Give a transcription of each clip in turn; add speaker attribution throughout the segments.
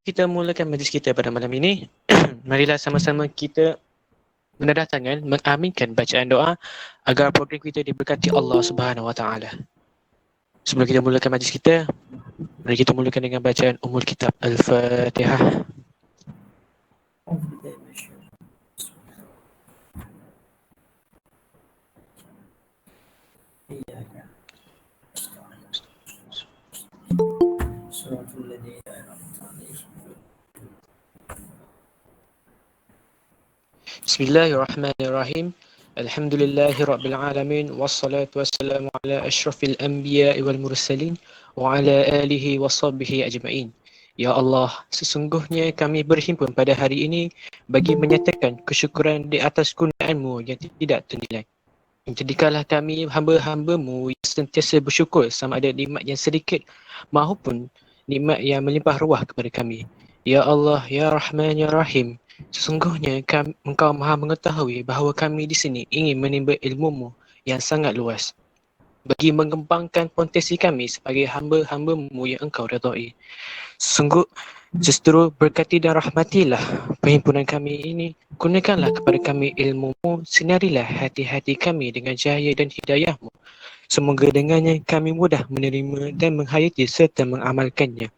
Speaker 1: kita mulakan majlis kita pada malam ini, marilah sama-sama kita menadah tangan, mengaminkan bacaan doa agar program kita diberkati Allah Subhanahu Wa Taala. Sebelum kita mulakan majlis kita, mari kita mulakan dengan bacaan Ummul Kitab Al-Fatihah. Bismillahirrahmanirrahim. Alhamdulillahi Rabbil Alamin. Wassalatu wassalamu ala ashrafil anbiya wal mursalin wa ala alihi wa sahbihi ajma'in. Ya Allah, sesungguhnya kami berhimpun pada hari ini bagi menyatakan kesyukuran di atas kurniaan-Mu yang tidak ternilai. Jadikanlah kami hamba-hamba-Mu yang sentiasa bersyukur sama ada nikmat yang sedikit maupun nikmat yang melimpah ruah kepada kami. Ya Allah, Ya Rahman, Ya Rahim. Sesungguhnya Engkau maha mengetahui bahawa kami di sini ingin menimba ilmu-Mu yang sangat luas bagi mengembangkan potensi kami sebagai hamba-hamba-Mu yang Engkau redai. Sungguh justru berkati dan rahmatilah perhimpunan kami ini. Kurniakanlah kepada kami ilmu-Mu, sinarilah hati-hati kami dengan cahaya dan hidayah-Mu. Semoga dengannya kami mudah menerima dan menghayati serta mengamalkannya.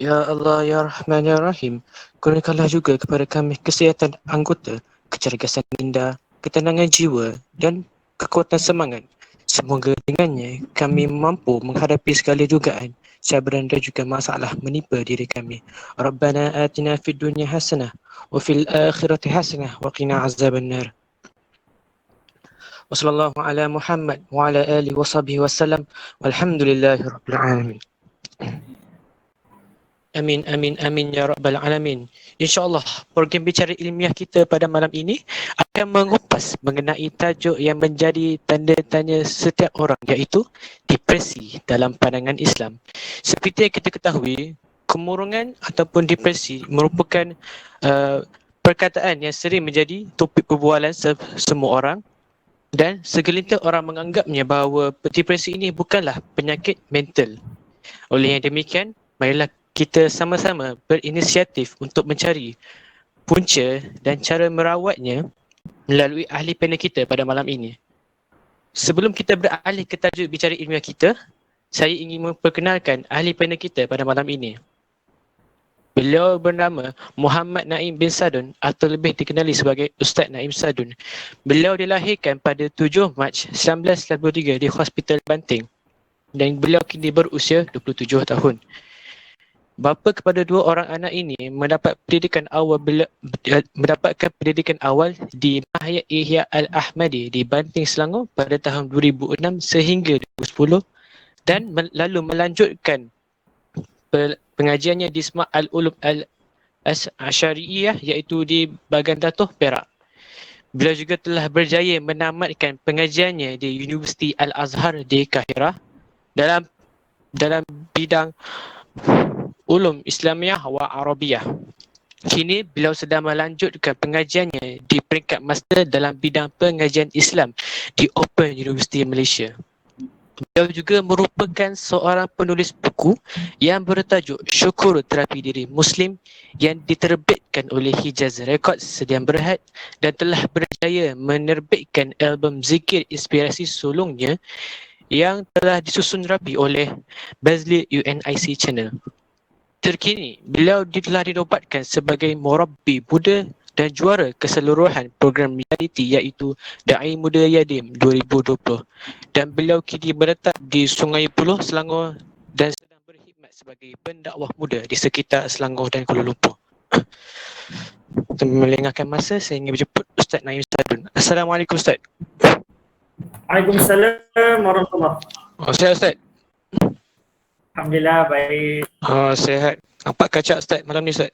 Speaker 1: Ya Allah, Ya Rahman, Ya Rahim, kurniakanlah juga kepada kami kesihatan anggota, kecergasan minda, ketenangan jiwa dan kekuatan semangat. Semoga dengannya kami mampu menghadapi segala dugaan, cabaran dan juga masalah menimpa diri kami. Rabbana atina fid dunya hasanah wa fil akhirati hasanah wa qina azabannar. Wa sallallahu ala Muhammad wa ala alihi wa sahbihi wasallam walhamdulillahi rabbil alamin. Amin, amin, amin ya rabbal alamin. InsyaAllah program bicara ilmiah kita pada malam ini akan mengupas mengenai tajuk yang menjadi tanda tanya setiap orang, iaitu depresi dalam pandangan Islam. Seperti yang kita ketahui, kemurungan ataupun depresi merupakan perkataan yang sering menjadi topik perbualan semua orang, dan segelintir orang menganggapnya bahawa depresi ini bukanlah penyakit mental. Oleh yang demikian, marilah kita sama-sama berinisiatif untuk mencari punca dan cara merawatnya melalui ahli panel kita pada malam ini. Sebelum kita beralih ke tajuk bicara ilmiah kita, saya ingin memperkenalkan ahli panel kita pada malam ini. Beliau bernama Muhammad Naim bin Sadun atau lebih dikenali sebagai Ustaz Naim Sadun. Beliau dilahirkan pada 7 Mac 1983 di Hospital Banting dan beliau kini berusia 27 tahun. Bapa kepada dua orang anak ini mendapatkan pendidikan awal di Mahayat Ihya Al-Ahmadi di Banting, Selangor pada tahun 2006 sehingga 2010 dan lalu melanjutkan pengajiannya di Isma' Al-Ulum Al-Asyariyah iaitu di Bagan Datoh, Perak. Beliau juga telah berjaya menamatkan pengajiannya di Universiti Al-Azhar di Kahirah dalam bidang Ulum Islamiyah wa Arabiyah. Kini beliau sedang melanjutkan pengajiannya di peringkat master dalam bidang pengajian Islam di Open University Malaysia. Beliau juga merupakan seorang penulis buku yang bertajuk Syukur Terapi Diri Muslim yang diterbitkan oleh Hijaz Records Sdn Bhd dan telah berjaya menerbitkan album zikir inspirasi sulungnya yang telah disusun rapi oleh Bazli UNIC Channel. Terkini, beliau telah dinobatkan sebagai Murabbi Muda dan juara keseluruhan program realiti iaitu Da'i Muda Yadim 2020. Dan beliau kini menetap di Sungai Buloh, Selangor dan sedang berkhidmat sebagai pendakwah muda di sekitar Selangor dan Kuala Lumpur. Untuk melengahkan masa, saya ingin berjemput Ustaz Naim Sadun. Assalamualaikum Ustaz.
Speaker 2: Waalaikumsalam warahmatullahi.
Speaker 1: Sihat Ustaz?
Speaker 2: Alhamdulillah baik.
Speaker 1: Sihat. Nampak kacak Ustaz malam ni Ustaz?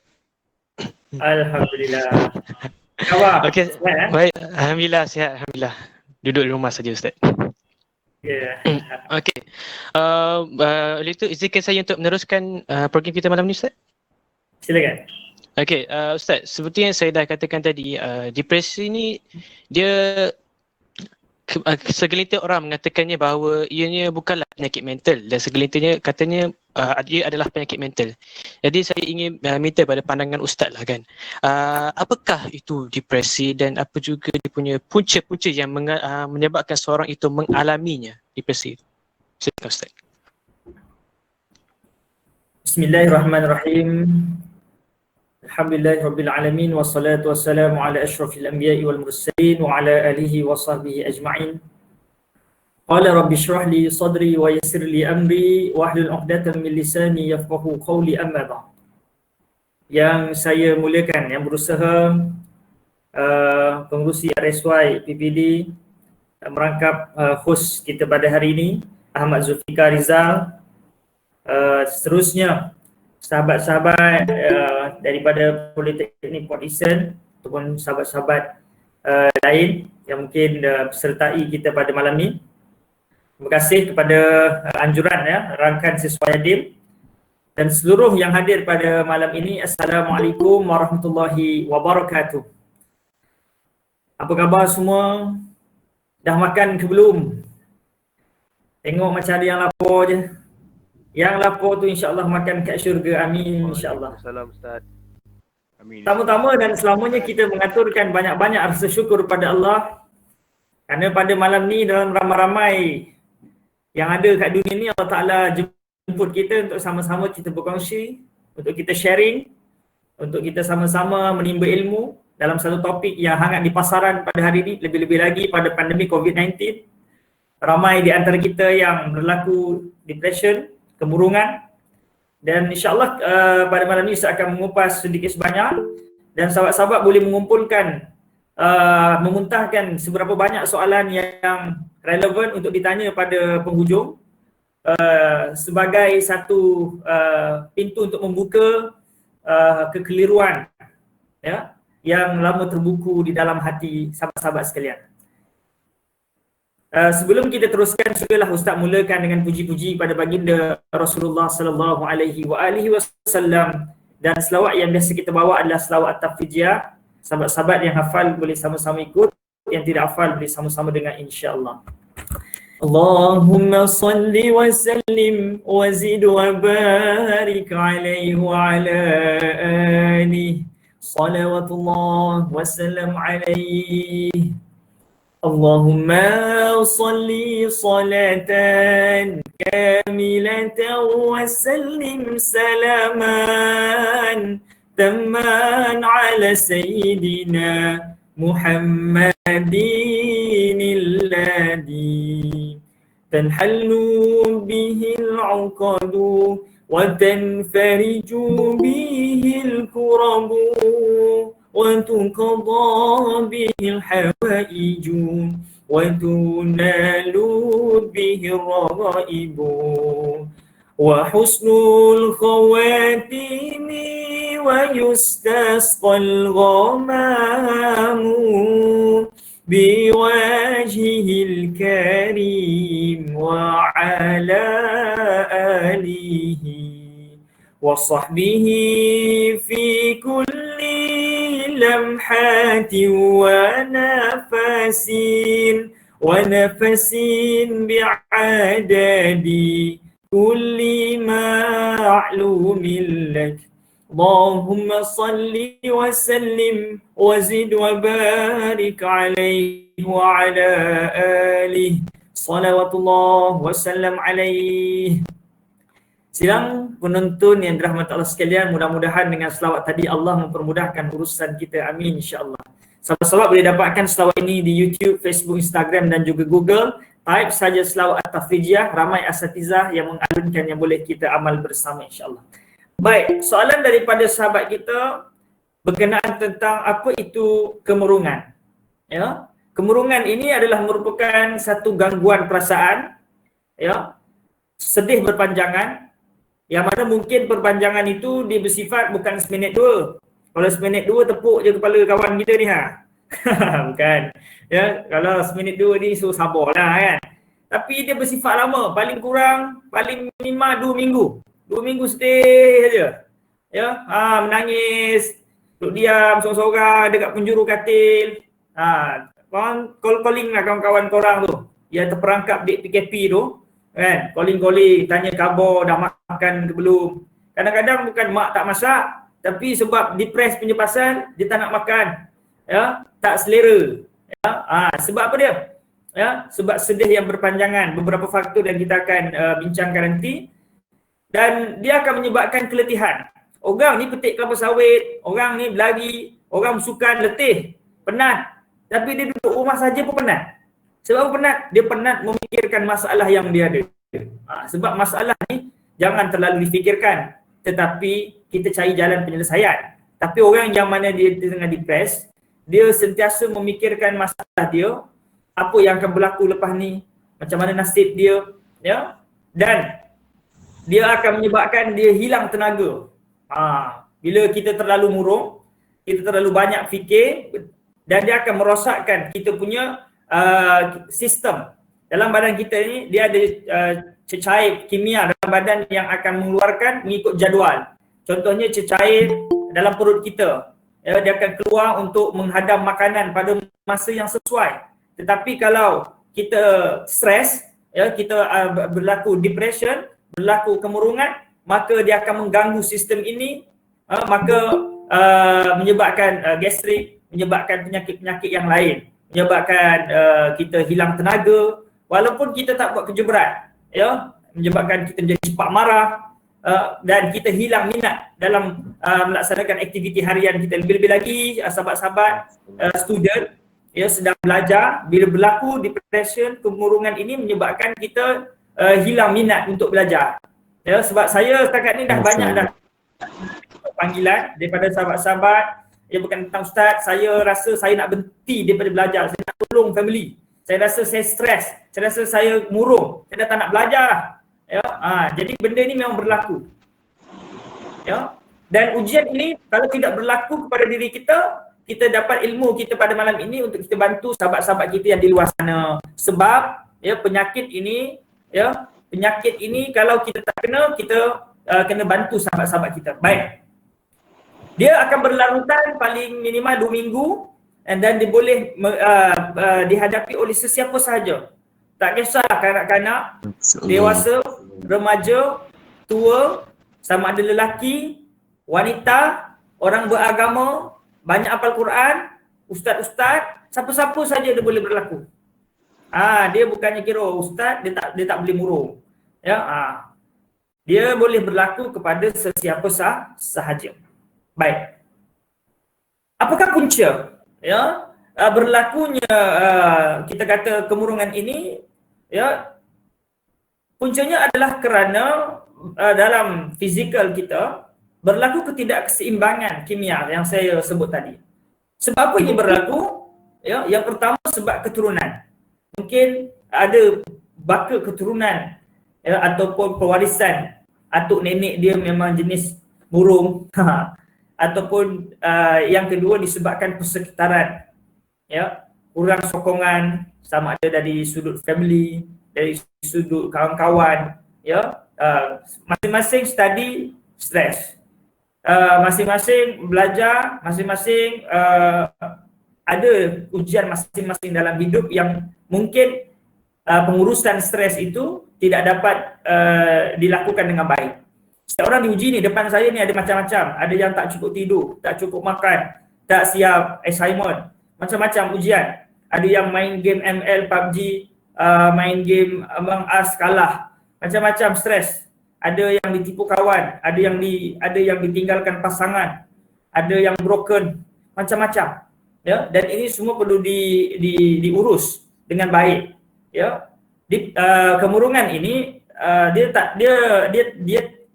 Speaker 2: Alhamdulillah. Khabar?
Speaker 1: Okey,
Speaker 2: Sihat,
Speaker 1: baik. Alhamdulillah sihat. Alhamdulillah. Duduk di rumah saja Ustaz.
Speaker 2: Ya.
Speaker 1: Okey. Oleh itu izinkan saya untuk meneruskan program kita malam ni Ustaz.
Speaker 2: Silakan.
Speaker 1: Okey, Ustaz, seperti yang saya dah katakan tadi, depresi ni dia segelintir orang mengatakannya bahawa ianya bukanlah penyakit mental dan segelintirnya katanya ia adalah penyakit mental. Jadi saya ingin minta pada pandangan Ustaz lah kan. Apakah itu depresi dan apa juga dia punya punca-punca yang menyebabkan seorang itu mengalaminya depresi itu. Silakan Ustaz.
Speaker 2: Bismillahirrahmanirrahim. Alhamdulillahirabbil alamin wassalatu wassalamu ala asyrafil anbiya'i wal mursalin wa ala alihi wa sahbihi ajma'in. Qala rabbi shrah li sadri wa yassir li amri wa hlul 'uqdatam min lisani yafqahu qawli, amma ba'd. Yang saya muliakan, yang berusaha pengurusi RSY PPD merangkap host kita pada hari ini, Ahmad Zulfikar Rizal, seterusnya sahabat-sahabat daripada Politeknik Port Dickson ataupun sahabat-sahabat lain yang mungkin sertai kita pada malam ni. Terima kasih kepada anjuran rakan siswa Yadim dan seluruh yang hadir pada malam ini. Assalamualaikum warahmatullahi wabarakatuh. Apa khabar semua? Dah makan ke belum? Tengok macam ada yang lapar je. Yang lapar tu insya-Allah makan kat syurga. Amin insya-Allah.
Speaker 3: Assalamualaikum Ustaz. Amin.
Speaker 2: Pertama-tama dan selamanya kita mengaturkan banyak-banyak rasa syukur pada Allah kerana pada malam ni dalam ramai-ramai yang ada kat dunia ni, Allah Ta'ala jemput kita untuk sama-sama kita berkongsi, untuk kita sharing, untuk kita sama-sama menimba ilmu dalam satu topik yang hangat di pasaran pada hari ini, lebih-lebih lagi pada pandemik COVID-19. Ramai di antara kita yang berlaku depression, kemurungan, dan insyaAllah pada malam ini saya akan mengupas sedikit sebanyak dan sahabat-sahabat boleh mengumpulkan, memuntahkan seberapa banyak soalan yang relevan untuk ditanya pada penghujung sebagai satu pintu untuk membuka kekeliruan yang lama terbuku di dalam hati sahabat-sahabat sekalian. Sebelum kita teruskan, sudalah Ustaz mulakan dengan puji-puji pada baginda Rasulullah sallallahu alaihi wasallam, dan selawat yang biasa kita bawa adalah selawat at-tafijiyah. Sahabat-sahabat yang hafal boleh sama-sama ikut, yang tidak hafal boleh sama-sama dengan insya-Allah. Allahumma salli wa sallim wa zid wa barik alaihi wa ala alihi salawatullah wa salam alaihi. Allahumma salli salatan kamilatan wa sallim salaman tamman ala sayyidina Muhammadin alladhi tanhallu bihi al-'uqadu wa tanfariju bihi al-kurabu وتقضى به الحوائج وتنال به الرغائب وحسن الخواتم ويستسقى الغمام بوجهه الكريم وعلى آله وصحبه في كل لمحات ونفس بعدد كل معلوم لك. اللهم صل وسلم وزد وبارك عليه وعلى آله صلوات الله وسلم عليه. Sidang penonton yang dirahmati Allah sekalian, mudah-mudahan dengan selawat tadi Allah mempermudahkan urusan kita. Amin insya-Allah. Sahabat-sahabat boleh dapatkan selawat ini di YouTube, Facebook, Instagram dan juga Google. Type saja selawat at-tafijiyah, ramai asatizah yang mengalunkan yang boleh kita amal bersama insya-Allah. Baik, soalan daripada sahabat kita berkenaan tentang apa itu kemurungan. Ya. Kemurungan ini adalah merupakan satu gangguan perasaan, ya, sedih berpanjangan, yang mana mungkin perpanjangan itu dia bersifat bukan seminit dua. Kalau seminit dua tepuk je kepala kawan kita ni bukan. Ya, kalau seminit dua ni suruh sabarlah kan. Tapi dia bersifat lama, paling kurang paling minima 2 minggu. 2 minggu sedih saja. Ya, menangis, duduk diam seorang-seorang dekat penjuru katil. korang calling lah kawan-kawan korang tu yang terperangkap di PKP tu kan, calling tanya khabar dah makan ke belum. Kadang-kadang bukan mak tak masak, tapi sebab depres punya pasal dia tak nak makan, ya, tak selera, ya. Sebab apa dia? Ya, sebab sedih yang berpanjangan, beberapa faktor yang kita akan bincangkan nanti, dan dia akan menyebabkan keletihan. Orang ni petik kelapa sawit, orang ni berlari, orang bersukan, letih, penat, tapi dia duduk rumah saja pun penat. Sebab apa penat? Dia penat memikirkan masalah yang dia ada. Sebab masalah ni jangan terlalu difikirkan, tetapi kita cari jalan penyelesaian. Tapi orang yang mana dia tengah depres, dia sentiasa memikirkan masalah dia, apa yang akan berlaku lepas ni, macam mana nasib dia, ya, dan dia akan menyebabkan dia hilang tenaga. Bila kita terlalu murung, kita terlalu banyak fikir, dan dia akan merosakkan kita punya sistem. Dalam badan kita ni, dia ada cecair kimia dalam badan yang akan mengeluarkan mengikut jadual. Contohnya cecair dalam perut kita, ya, dia akan keluar untuk menghadam makanan pada masa yang sesuai. Tetapi kalau kita stres, ya, kita berlaku depression, berlaku kemurungan, maka dia akan mengganggu sistem ini, maka menyebabkan gastrik, menyebabkan penyakit-penyakit yang lain, menyebabkan kita hilang tenaga walaupun kita tak buat kerja berat, ya, menyebabkan kita menjadi cepat marah, dan kita hilang minat dalam melaksanakan aktiviti harian kita. Lebih-lebih lagi sahabat-sahabat student, ya, sedang belajar, bila berlaku depression, kemurungan ini menyebabkan kita hilang minat untuk belajar. Ya, sebab saya setakat ni dah banyak dah panggilan daripada sahabat-sahabat, ya, bukan tentang ustaz, saya rasa saya nak berhenti daripada belajar, saya nak tolong family. Saya rasa saya stres, saya rasa saya murung, saya dah tak nak belajar. Ya, jadi benda ni memang berlaku. Ya. Dan ujian ini kalau tidak berlaku kepada diri kita, kita dapat ilmu kita pada malam ini untuk kita bantu sahabat-sahabat kita yang di luar sana. Sebab, ya, penyakit ini, ya, penyakit ini kalau kita tak kena, kita kena bantu sahabat-sahabat kita. Baik. Dia akan berlarutan paling minimal 2 minggu, dan dia boleh dihadapi oleh sesiapa sahaja. Tak kisahlah kanak-kanak, dewasa, remaja, tua, sama ada lelaki, wanita, orang beragama, banyak hafal Quran, ustaz-ustaz, siapa-siapa saja dia boleh berlaku. Dia bukannya kira ustaz, dia tak boleh murung. Ya, dia boleh berlaku kepada sesiapa sahaja. Baik. Apakah punca, ya, berlakunya kita kata kemurungan ini? Ya, puncanya adalah kerana dalam fizikal kita berlaku ketidakseimbangan kimia yang saya sebut tadi. Sebab apa ini berlaku? Ya, yang pertama sebab keturunan. Mungkin ada baka keturunan, ya, ataupun pewarisan, atuk nenek dia memang jenis murung. Ataupun yang kedua disebabkan persekitaran, ya, kurang sokongan, sama ada dari sudut family, dari sudut kawan-kawan, ya, masing-masing study stress, masing-masing belajar, masing-masing ada ujian masing-masing dalam hidup yang mungkin pengurusan stres itu tidak dapat dilakukan dengan baik. Setiap orang diuji ni, depan saya ni ada macam-macam. Ada yang tak cukup tidur, tak cukup makan, tak siap assignment, macam-macam ujian. Ada yang main game ML, PUBG, main game Among Us kalah, macam-macam stres. Ada yang ditipu kawan, ada yang ditinggalkan pasangan, ada yang broken, macam-macam. Ya, dan ini semua perlu diurus dengan baik. Ya, kemurungan ini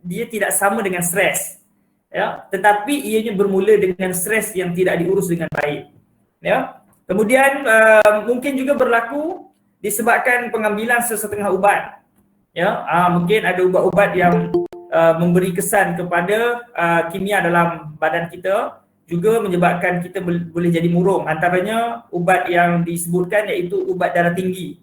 Speaker 2: dia tidak sama dengan stres, ya, tetapi ianya bermula dengan stres yang tidak diurus dengan baik. Ya, kemudian mungkin juga berlaku disebabkan pengambilan sesetengah ubat. Ya, mungkin ada ubat-ubat yang memberi kesan kepada kimia dalam badan kita, juga menyebabkan kita boleh jadi murung. Antaranya ubat yang disebutkan iaitu ubat darah tinggi.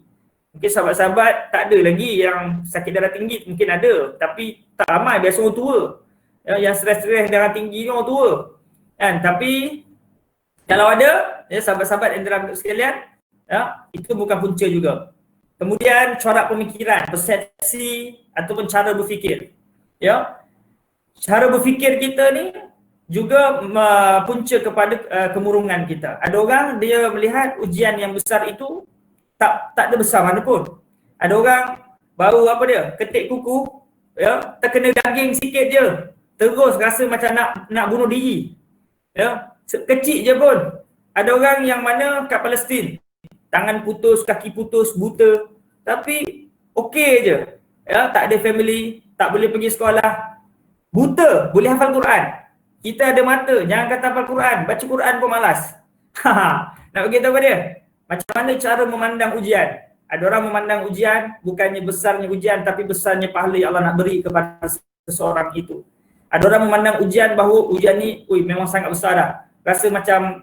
Speaker 2: Mungkin sahabat-sahabat tak ada lagi yang sakit darah tinggi, mungkin ada, tapi tak ramai, biasa orang tua. Ya, yang stres-stres darah tinggi ni orang tua. Kan? Tapi kalau ada, ya, sahabat-sahabat yang dirahmati sekalian, Ya, itu bukan punca juga. Kemudian corak pemikiran, persepsi ataupun cara berfikir. Ya, cara berfikir kita ni juga punca kepada kemurungan kita. Ada orang dia melihat ujian yang besar itu tak ada besar mana pun. Ada orang baru apa dia, ketik kuku, ya, terkena daging sikit je, terus rasa macam nak bunuh diri. Ya, kecil je pun. Ada orang yang mana kat Palestin, tangan putus, kaki putus, buta, tapi okey je. Ya, tak ada family, tak boleh pergi sekolah. Buta, boleh hafal Quran. Kita ada mata, jangan kata hafal Quran, baca Quran pun malas. Nak beritahu apa dia? Macam mana cara memandang ujian? Ada orang memandang ujian bukannya besarnya ujian, tapi besarnya pahala yang Allah nak beri kepada seseorang itu. Ada orang memandang ujian bahawa ujian ni, memang sangat besar dah. Rasa macam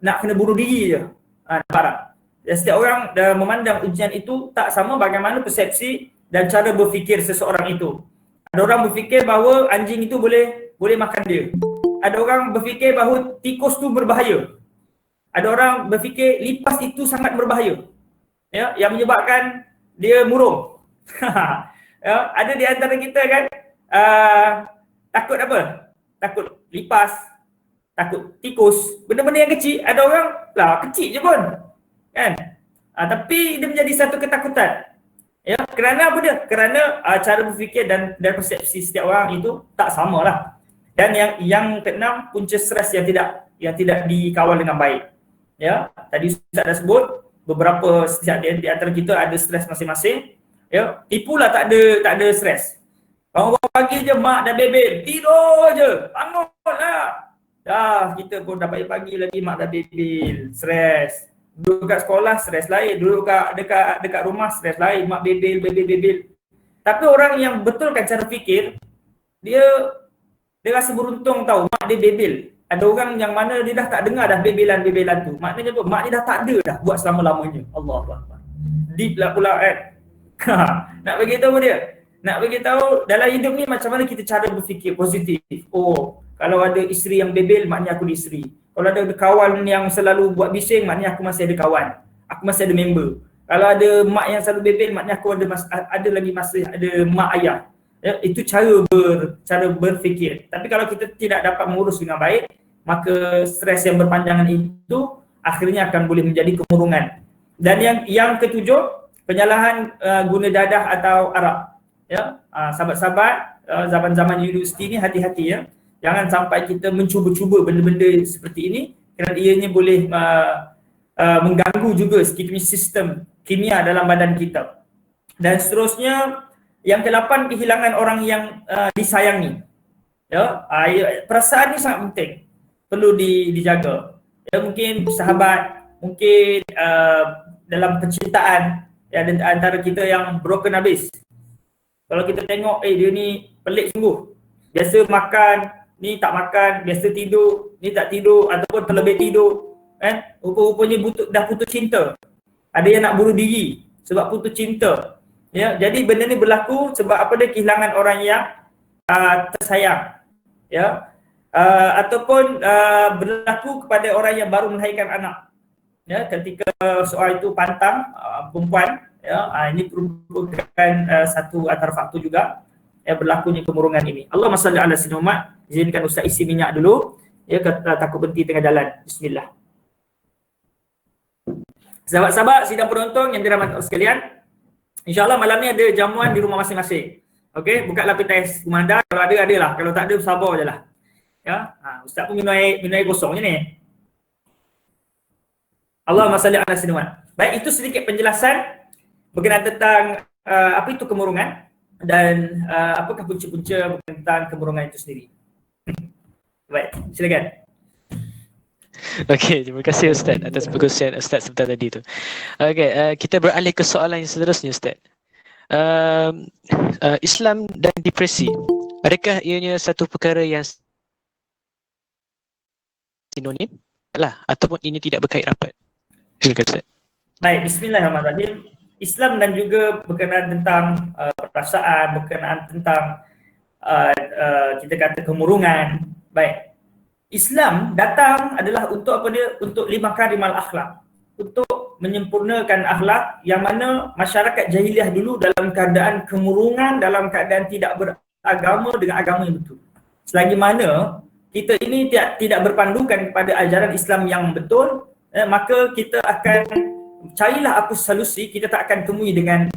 Speaker 2: nak kena bunuh diri je. Nampak tak? Dan setiap orang memandang ujian itu tak sama bagaimana persepsi dan cara berfikir seseorang itu. Ada orang berfikir bahawa anjing itu boleh makan dia. Ada orang berfikir bahawa tikus tu berbahaya. Ada orang berfikir lipas itu sangat berbahaya. Ya, yang menyebabkan dia murung. Ya, ada di antara kita kan takut apa? Takut lipas, takut tikus, benda-benda yang kecil. Ada orang lah kecil je pun. Kan? Tapi dia menjadi satu ketakutan. Ya, kerana apa dia? Kerana cara berfikir dan persepsi setiap orang itu tak samalah. Dan yang keenam, punca stres yang tidak dikawal dengan baik. Ya, tadi Ustaz dah sebut beberapa di antara kita ada stres masing-masing. Ya, tipulah tak ada stres. Bangun pagi je mak dah bebel, tidur je, bangunlah. Dah kita pun dah pagi lagi mak dah bebel, stres. Duduk kat sekolah stres lain, duduk dekat rumah stres lain, mak bebel. Tapi orang yang betulkan cara fikir, dia rasa beruntung tahu mak dia bebel. Ada orang yang mana dia dah tak dengar dah bebelan-bebelan tu. Maknanya apa? Mak dia dah tak ada dah buat selama-lamanya. Allahuakbar. Deep lah pula kan. Nak bagi tahu dia. Nak bagi tahu dalam hidup ni macam mana kita cara berfikir positif. Oh, kalau ada isteri yang bebel, maknanya aku ada isteri. Kalau ada kawan yang selalu buat bising, maknanya aku masih ada kawan. Aku masih ada member. Kalau ada mak yang selalu bebel, maknanya aku masih ada mak ayah. Ya, itu cara berfikir. Tapi kalau kita tidak dapat mengurus dengan baik, maka stres yang berpanjangan itu akhirnya akan boleh menjadi kemurungan. Dan yang ketujuh, penyalahan guna dadah atau arak. Ya, sahabat-sahabat zaman-zaman universiti ni hati-hati ya. Jangan sampai kita mencuba-cuba benda-benda seperti ini kerana ianya boleh mengganggu juga sistem kimia dalam badan kita. Dan seterusnya, yang ke-8, kehilangan orang yang disayangi. Ya, perasaan ni sangat penting. Perlu dijaga. Ya, mungkin sahabat, mungkin dalam percintaan ya, antara kita yang broken habis. Kalau kita tengok dia ni pelik sungguh. Biasa makan, ni tak makan, biasa tidur, ni tak tidur ataupun terlebih tidur. Kan? Rupa-rupanya dah putus cinta. Ada yang nak bunuh diri sebab putus cinta. Ya, jadi benda ni berlaku sebab apa dia? Kehilangan orang yang tersayang. Ya. Ataupun berlaku kepada orang yang baru melahirkan anak. Ya, ketika soal itu pantang perempuan, ya, ini merupakan satu antara faktor juga berlakunya kemurungan ini. Allahumma salli ala sayyidina Muhammad. Izinkan Ustaz isi minyak dulu. Ya, takut berhenti tengah jalan. Bismillah. Sahabat-sahabat sidang penonton yang dirahmati Allah sekalian, InsyaAllah malam ni ada jamuan di rumah masing-masing. Okey, bukalah pintu rumah anda. Kalau ada, adalah. Kalau tak ada, sabar je lah. Ya, Ustaz pun minum air kosong je ni. Allahumma salli ala sayyidina Muhammad. Baik, itu sedikit penjelasan berkenaan tentang apa itu kemurungan dan apakah punca-punca tentang kemurungan itu sendiri. Baik, silakan.
Speaker 1: Okey, terima kasih Ustaz atas perkongsian Ustaz sebentar tadi tu. Okey, kita beralih ke soalan yang seterusnya Ustaz. Islam dan depresi, adakah ianya satu perkara yang sinonim lah ataupun ini tidak berkait rapat? Silakan Ustaz.
Speaker 2: Baik, bismillahirrahmanirrahim. Islam dan juga berkenaan tentang perasaan, berkenaan tentang kita kata kemurungan. Baik. Islam datang adalah untuk apa dia? Untuk 5 karimal akhlak. untuk menyempurnakan akhlak, yang mana masyarakat jahiliah dulu dalam keadaan kemurungan, dalam keadaan tidak beragama dengan agama yang betul. Selagi mana kita ini tidak berpandukan kepada ajaran Islam yang betul, maka kita akan carilah apa solusi, kita tak akan temui dengan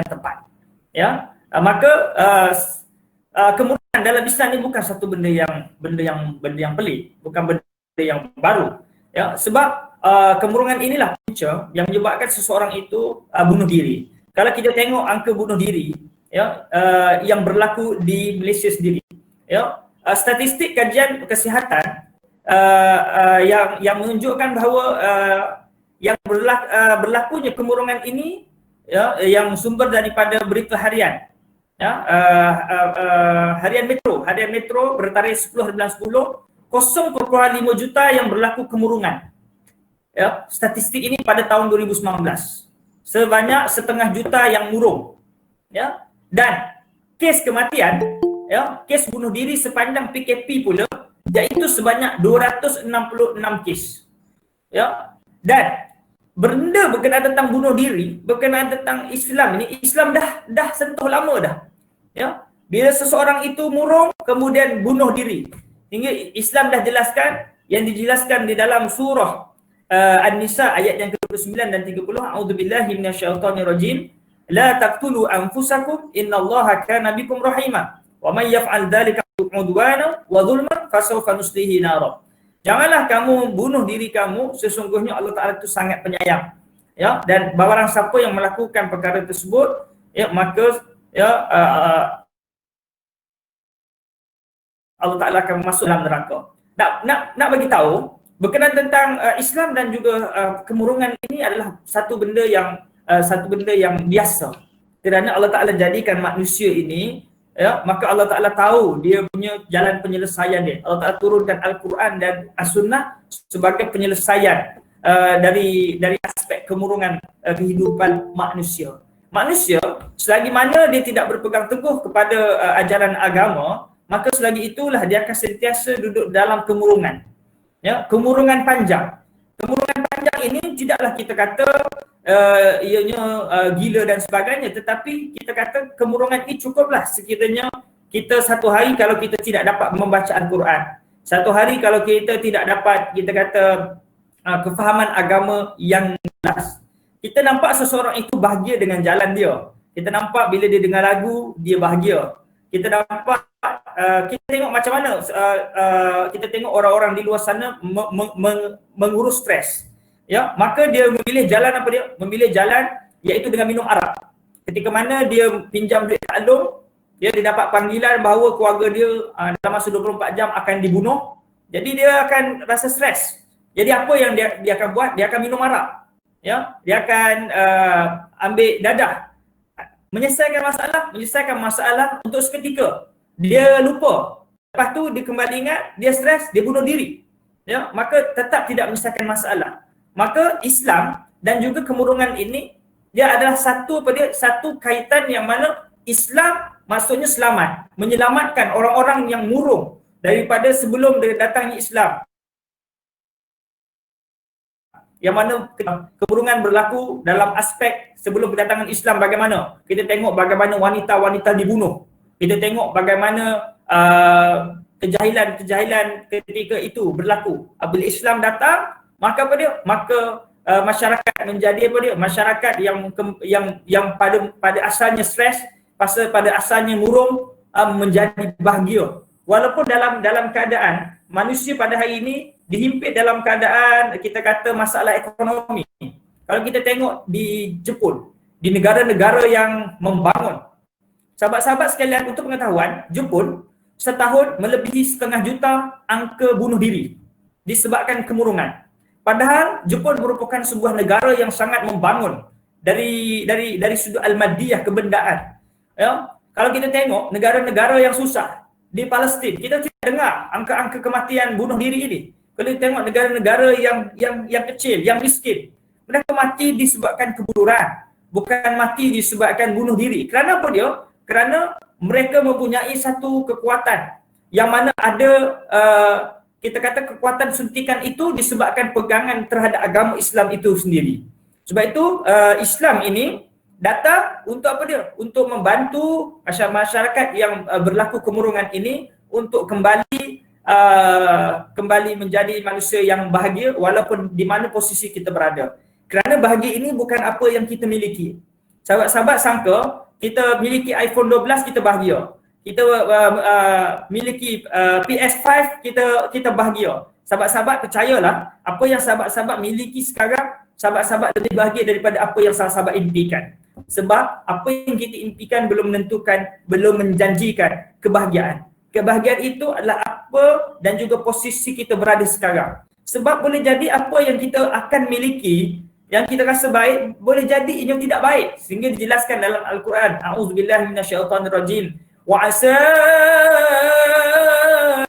Speaker 2: tepat. Ya, maka kemurungan dalam Islam ini bukan satu benda yang pelik, bukan benda yang baru. Ya, sebab kemurungan inilah punca yang menyebabkan seseorang itu bunuh diri. Kalau kita tengok angka bunuh diri, ya, yang berlaku di Malaysia sendiri, ya, statistik kajian kesihatan yang menunjukkan bahawa yang berlakunya kemurungan ini, ya, yang sumber daripada berita harian, ya, harian Metro bertarikh 10/10, 0.5 juta yang berlaku kemurungan. Ya, statistik ini pada tahun 2019. Sebanyak 0.5 juta yang murung. Ya, dan kes kematian, ya, kes bunuh diri sepanjang PKP pula, iaitu sebanyak 266 kes. Ya, dan benda berkenaan tentang bunuh diri, berkenaan tentang Islam ini, Islam dah sentuh lama dah. Ya, bila seseorang itu murung kemudian bunuh diri, hingga Islam dah jelaskan, yang dijelaskan di dalam surah An-Nisa ayat yang ke-29 dan 30, a'udzubillahi minasyaitonirrajim, la taqtulu anfusakum innallaha kana bikum rahima wa may yaf'al dzalika udwana wa zulman fasawfa nuslihi nar. Janganlah kamu bunuh diri kamu, sesungguhnya Allah Taala itu sangat penyayang. Ya, dan barang siapa yang melakukan perkara tersebut, ya, maka, ya, Allah Taala akan masuk dalam neraka. Nak bagi tahu berkenaan tentang Islam dan juga kemurungan ini adalah satu benda yang biasa. Kerana Allah Taala jadikan manusia ini, ya, maka Allah Taala tahu dia punya jalan penyelesaian dia. Allah Taala turunkan Al-Quran dan As-Sunnah sebagai penyelesaian dari aspek kemurungan kehidupan manusia. Manusia selagi mana dia tidak berpegang teguh kepada ajaran agama, maka selagi itulah dia akan sentiasa duduk dalam kemurungan. Ya, kemurungan panjang. Kemurungan panjang ini tidaklah kita kata ianya gila dan sebagainya, tetapi kita kata kemurungan ini cukuplah sekiranya kita satu hari kalau kita tidak dapat membaca Al-Quran, satu hari kalau kita tidak dapat, kita kata, kefahaman agama yang jelas. Kita nampak seseorang itu bahagia dengan jalan dia. Kita nampak bila dia dengar lagu, dia bahagia. Kita nampak, kita tengok macam mana kita tengok orang-orang di luar sana mengurus stres. Ya, maka dia memilih jalan apa dia? Memilih jalan iaitu dengan minum arak. Ketika mana dia pinjam duit taklum, dia dapat panggilan bahawa keluarga dia dalam masa 24 jam akan dibunuh. Jadi dia akan rasa stres. Jadi apa yang dia akan buat? Dia akan minum arak. Ya, dia akan ambil dadah. Menyelesaikan masalah untuk seketika. Dia lupa. Lepas tu dia kembali ingat, dia stres, dia bunuh diri. Ya, maka tetap tidak menyelesaikan masalah. Maka Islam dan juga kemurungan ini, dia adalah satu kaitan yang mana Islam maksudnya selamat, menyelamatkan orang-orang yang murung daripada sebelum datangnya Islam. Yang mana kemurungan berlaku dalam aspek sebelum kedatangan Islam bagaimana? Kita tengok bagaimana wanita-wanita dibunuh. Kita tengok bagaimana kejahilan ketika itu berlaku. Apabila Islam datang, maka apa dia? Maka masyarakat menjadi apa dia? Masyarakat yang pada asalnya stres, pada asalnya murung, menjadi bahagia. Walaupun dalam keadaan manusia pada hari ini dihimpit dalam keadaan kita kata masalah ekonomi. Kalau kita tengok di Jepun, di negara-negara yang membangun, sahabat-sahabat sekalian, untuk pengetahuan, Jepun setahun melebihi 0.5 juta angka bunuh diri disebabkan kemurungan. Padahal Jepun merupakan sebuah negara yang sangat membangun dari sudut al-madiyah, kebendaan. Ya, kalau kita tengok negara-negara yang susah di Palestin, kita tidak dengar angka-angka kematian bunuh diri ini. Kalau kita tengok negara-negara yang kecil, yang miskin, mereka mati disebabkan keburuan, bukan mati disebabkan bunuh diri. Kerana apa dia? Kerana mereka mempunyai satu kekuatan yang mana ada kita kata kekuatan suntikan itu disebabkan pegangan terhadap agama Islam itu sendiri. Sebab itu Islam ini datang untuk apa dia? Untuk membantu masyarakat yang berlaku kemurungan ini untuk kembali menjadi manusia yang bahagia walaupun di mana posisi kita berada. Kerana bahagia ini bukan apa yang kita miliki. Sahabat-sahabat sangka kita miliki iPhone 12 kita bahagia. Kita miliki PS5 kita bahagia. Sahabat-sahabat percayalah, apa yang sahabat-sahabat miliki sekarang, sahabat-sahabat lebih bahagia daripada apa yang sahabat impikan. Sebab apa yang kita impikan belum menentukan, belum menjanjikan kebahagiaan. Kebahagiaan itu adalah apa dan juga posisi kita berada sekarang. Sebab boleh jadi apa yang kita akan miliki, yang kita rasa baik, boleh jadi ini tidak baik. Sehingga dijelaskan dalam Al-Quran, A'udzubillahi minasyaitanirrajim. Wa asa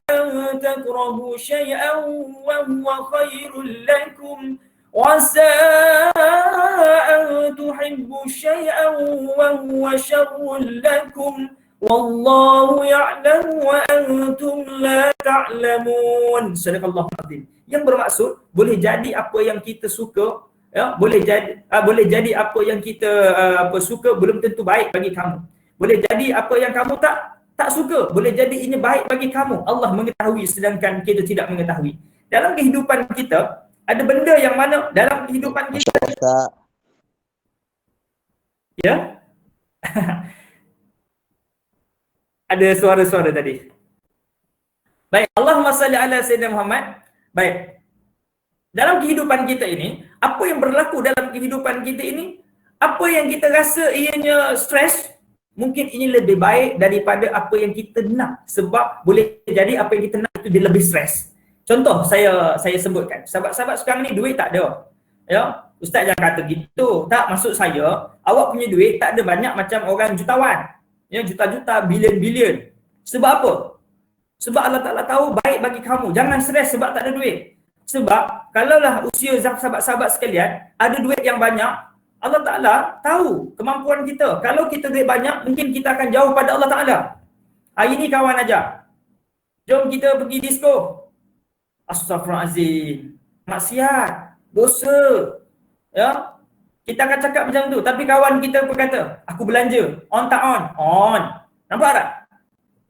Speaker 2: an takrahu syai'an wa huwa khairul lakum wa asa an tuhibbu syai'an wa huwa syarrul lakum wallahu ya'lamu wa antum la ta'lamun. Sadaqallahul azim. Yang bermaksud boleh jadi apa yang kita suka, ya, boleh jadi apa yang kita suka belum tentu baik bagi kamu. Boleh jadi apa yang kamu tak suka, boleh jadi ini baik bagi kamu. Allah mengetahui sedangkan kita tidak mengetahui. Dalam kehidupan kita ada benda yang mana dalam kehidupan kita ya ada suara-suara tadi. Baik, Allahumma salli ala Sayyidina Muhammad. Baik. Dalam kehidupan kita ini, apa yang berlaku dalam kehidupan kita ini, apa yang kita rasa ianya stres, mungkin ini lebih baik daripada apa yang kita nak. Sebab boleh jadi apa yang kita nak itu dia lebih stres. Contoh saya sebutkan. Sahabat-sahabat sekarang ni duit tak ada. Ya, ustaz jangan kata gitu. Tak, maksud saya, awak punya duit tak ada banyak macam orang jutawan. Ya, juta-juta, bilion-bilion. Sebab apa? Sebab Allah Ta'ala tahu baik bagi kamu. Jangan stres sebab tak ada duit. Sebab kalaulah usia sahabat-sahabat sekalian ada duit yang banyak, Allah Ta'ala tahu kemampuan kita. Kalau kita duit banyak, mungkin kita akan jauh pada Allah Ta'ala. Hari ni kawan ajak, jom kita pergi disco. Astaghfirullahalazim, maksiat, dosa. Ya, kita akan cakap macam tu. Tapi kawan kita berkata, aku belanja. On tak on? On. Nampak tak?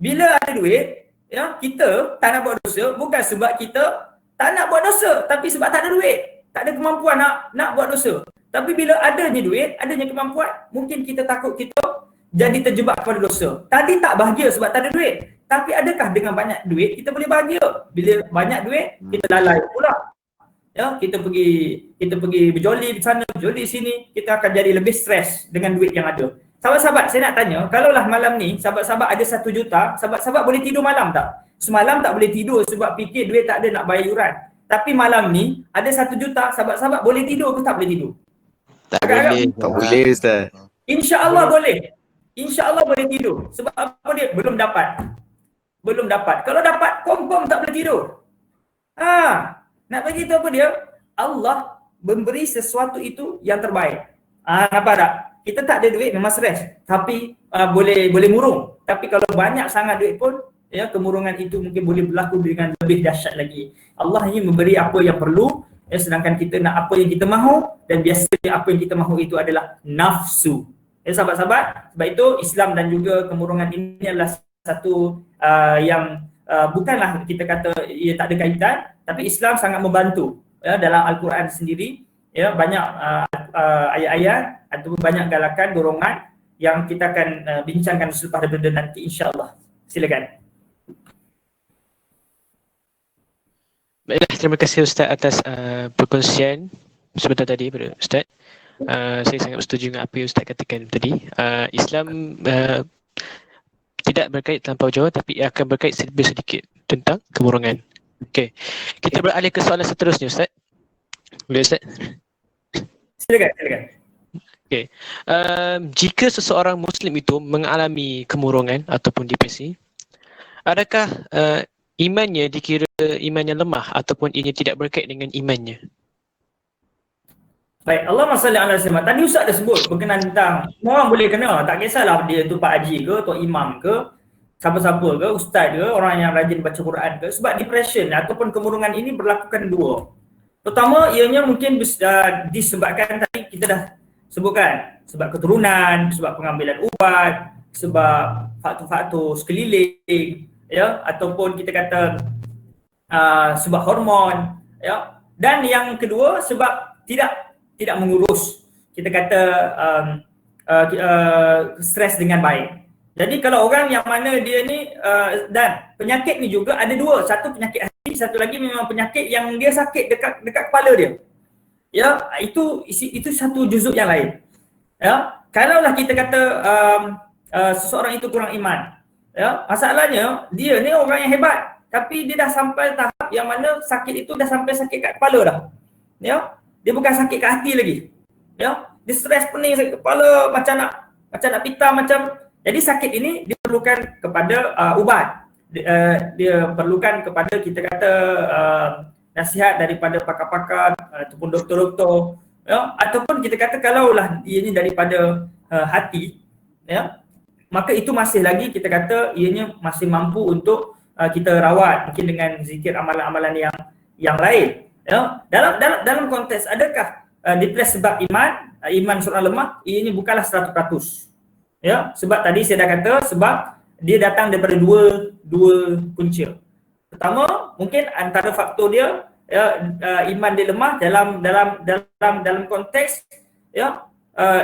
Speaker 2: Bila ada duit, ya, kita tak nak buat dosa bukan sebab kita tak nak buat dosa, tapi sebab tak ada duit. Tak ada kemampuan nak buat dosa. Tapi bila adanya duit, adanya kemampuan, mungkin kita takut kita jadi terjebak pada dosa. Tadi tak bahagia sebab tak ada duit. Tapi adakah dengan banyak duit kita boleh bahagia? Bila banyak duit, kita lalai pula. Ya, kita pergi berjoli di sana, berjoli di sini, kita akan jadi lebih stres dengan duit yang ada. Sahabat-sahabat, saya nak tanya, kalaulah malam ni sahabat-sahabat ada 1 juta, sahabat-sahabat boleh tidur malam tak? Semalam tak boleh tidur sebab fikir duit tak ada nak bayar yuran. Tapi malam ni ada 1 juta, sahabat-sahabat boleh tidur ke tak boleh tidur?
Speaker 4: Tak boleh. Tak boleh, Ustaz.
Speaker 2: InsyaAllah boleh. InsyaAllah boleh tidur. Sebab apa dia? Belum dapat. Belum dapat. Kalau dapat, confirm tak boleh tidur. Nak bagi tahu apa dia? Allah memberi sesuatu itu yang terbaik. Nampak tak? Kita tak ada duit memang stres. Tapi boleh murung. Tapi kalau banyak sangat duit pun, ya, kemurungan itu mungkin boleh berlaku dengan lebih dahsyat lagi. Allah ini memberi apa yang perlu, ya, sedangkan kita nak apa yang kita mahu, dan biasanya apa yang kita mahu itu adalah nafsu. Ya, sahabat-sahabat, sebab itu Islam dan juga kemurungan ini adalah satu yang bukanlah kita kata ia tak ada kaitan, tapi Islam sangat membantu, ya, dalam Al-Quran sendiri, ya, banyak ayat-ayat ataupun banyak galakan, dorongan yang kita akan bincangkan selepas daripada nanti, insya-Allah. Silakan.
Speaker 1: Baiklah, terima kasih Ustaz atas perkongsian sebentar tadi pada Ustaz. Saya sangat bersetuju dengan apa yang Ustaz katakan tadi. Islam tidak berkait terlampau jauh, tapi ia akan berkait sedikit tentang kemurungan. Okey. Kita beralih ke soalan seterusnya, Ustaz. Boleh, Ustaz?
Speaker 2: Silakan.
Speaker 1: Okey. Jika seseorang Muslim itu mengalami kemurungan ataupun depresi, adakah imannya dikira imannya lemah ataupun ia tidak berkait dengan imannya?
Speaker 2: Baik, Allahumma salli ala Sayyidina. Tadi Ustaz dah sebut berkenaan tentang semua orang boleh kena, tak kisahlah dia tu Pak Haji ke, Tok Imam ke. siapa-siapa ke, ustaz ke, orang yang rajin baca Quran ke, sebab depression ataupun kemurungan ini berlakukan dua. Pertama, ianya mungkin disebabkan tadi kita dah sebutkan, sebab keturunan, sebab pengambilan ubat, sebab faktor-faktor sekeliling, ya, ataupun kita kata sebab hormon, ya. Dan yang kedua sebab tidak mengurus, kita kata stres dengan baik. Jadi kalau orang yang mana dia ni dan penyakit ni juga ada dua, satu penyakit hati, satu lagi memang penyakit yang dia sakit dekat kepala dia. Ya, itu satu juzuk yang lain. Ya, kalaulah kita kata seseorang itu kurang iman, ya, masalahnya dia ni orang yang hebat, tapi dia dah sampai tahap yang mana sakit itu dah sampai sakit kat kepala dah. Ya, dia bukan sakit kat hati lagi. Ya, dia stres, pening sakit kepala, macam nak pita, macam. Jadi sakit ini diperlukan kepada ubat. Dia perlukan kepada kita kata nasihat daripada pakar-pakar ataupun doktor-doktor, ya, ataupun kita kata kalaulah ianya daripada hati, ya, maka itu masih lagi kita kata ianya masih mampu untuk kita rawat mungkin dengan zikir amalan-amalan yang lain, ya. Dalam konteks adakah depresi sebab iman seorang lemah? Ianya bukanlah 100%. Ya, sebab tadi saya dah kata sebab dia datang daripada dua punca. Pertama, mungkin antara faktor dia, ya, iman dia lemah dalam konteks, ya,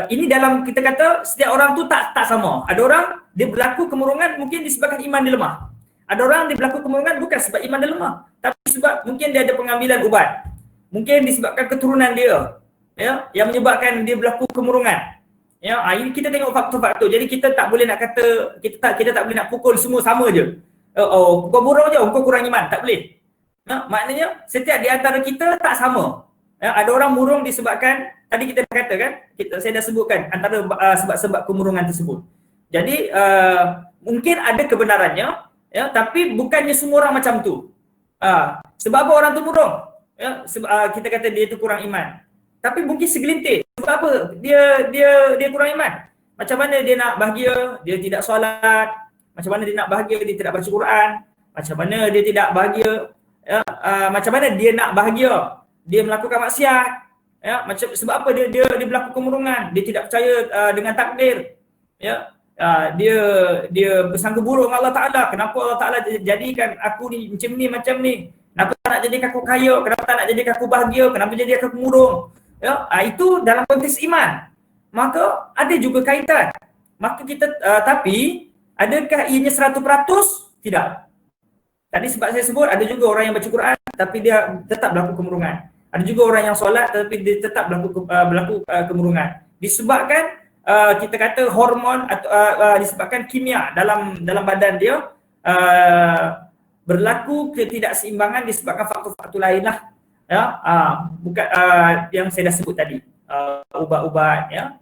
Speaker 2: ini dalam kita kata setiap orang tu tak sama. Ada orang dia berlaku kemurungan mungkin disebabkan iman dia lemah. Ada orang dia berlaku kemurungan bukan sebab iman dia lemah, tapi sebab mungkin dia ada pengambilan ubat. Mungkin disebabkan keturunan dia, ya, yang menyebabkan dia berlaku kemurungan. Ya, ini kita tengok faktor-faktor. Jadi kita tak boleh nak kata kita tak boleh nak pukul semua sama je. Kau buruk je, kau kurang iman, tak boleh. Ya, maknanya setiap di antara kita tak sama. Ya, ada orang murung disebabkan tadi kita dah kata kan, saya dah sebutkan antara sebab-sebab kemurungan tersebut. Jadi mungkin ada kebenarannya, ya, tapi bukannya semua orang macam tu. Sebab apa orang tu murung? Ya, kita kata dia tu kurang iman. Tapi mungkin segelintir. Sebab apa? Dia kurang iman. Macam mana dia nak bahagia, dia tidak solat. Macam mana dia nak bahagia, dia tidak baca Quran. Macam mana dia tidak bahagia, ya, macam mana dia nak bahagia, dia melakukan maksiat. Ya, macam sebab apa dia berlaku kemurungan, dia tidak percaya dengan takdir. Ya, dia bersangka buruk dengan Allah Taala. Kenapa Allah Taala jadikan aku ni macam ni? Kenapa tak nak jadikan aku kaya? Kenapa tak nak jadikan aku bahagia? Kenapa jadikan aku murung? Ya, itu dalam konteks iman. Maka ada juga kaitan. Maka kita tapi adakah ianya 100%? Tidak. Tadi sebab saya sebut ada juga orang yang baca Quran tapi dia tetap berlaku kemurungan. Ada juga orang yang solat tapi dia tetap berlaku kemurungan. Disebabkan kita kata hormon atau disebabkan kimia dalam badan dia berlaku ketidakseimbangan disebabkan faktor-faktor lain lah. Ya, bukan yang saya dah sebut tadi, ubat-ubat, ya.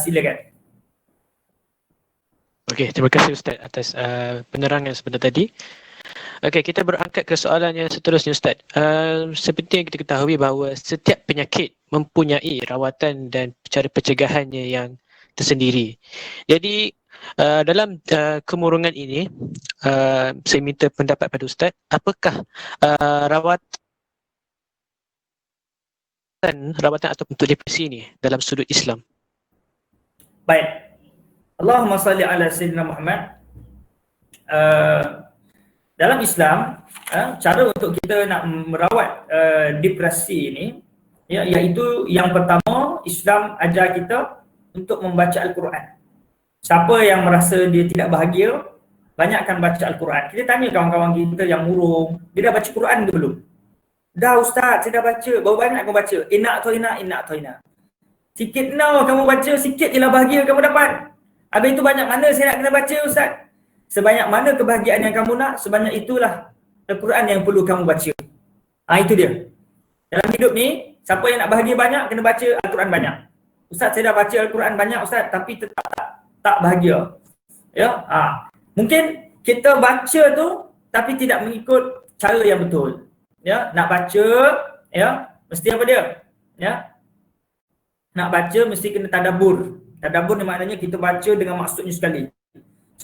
Speaker 2: Silakan.
Speaker 1: Okey, terima kasih Ustaz atas penerangan sebentar tadi. Okey, kita berangkat ke soalan yang seterusnya Ustaz. Seperti yang kita ketahui bahawa setiap penyakit mempunyai rawatan dan cara pencegahannya yang tersendiri. Jadi dalam kemurungan ini, saya minta pendapat pada Ustaz, apakah rawatan atau untuk depresi ini dalam sudut Islam?
Speaker 2: Baik. Allahumma salli ala Sayyidina Muhammad. Dalam Islam, cara untuk kita nak merawat depresi ini, ya, iaitu yang pertama, Islam ajar kita untuk membaca Al-Quran. Siapa yang merasa dia tidak bahagia, banyakkan baca Al-Quran. Kita tanya kawan-kawan kita yang murung, dia dah baca Quran ke belum? Dah Ustaz, saya dah baca. Berapa banyak kamu baca? Inna toina. Sikit kamu baca, sikit je lah bahagia kamu dapat. Habis itu banyak mana saya nak kena baca Ustaz? Sebanyak mana kebahagiaan yang kamu nak, sebanyak itulah Al-Quran yang perlu kamu baca. Itu dia. Dalam hidup ni, siapa yang nak bahagia banyak, kena baca Al-Quran banyak. Ustaz, saya dah baca Al-Quran banyak Ustaz, tapi tetap tak bahagia. Ya, mungkin kita baca tu, tapi tidak mengikut cara yang betul. Ya, nak baca, ya, mesti apa dia? Ya, nak baca mesti kena tadabbur. Tadabbur ni maknanya kita baca dengan maksudnya sekali.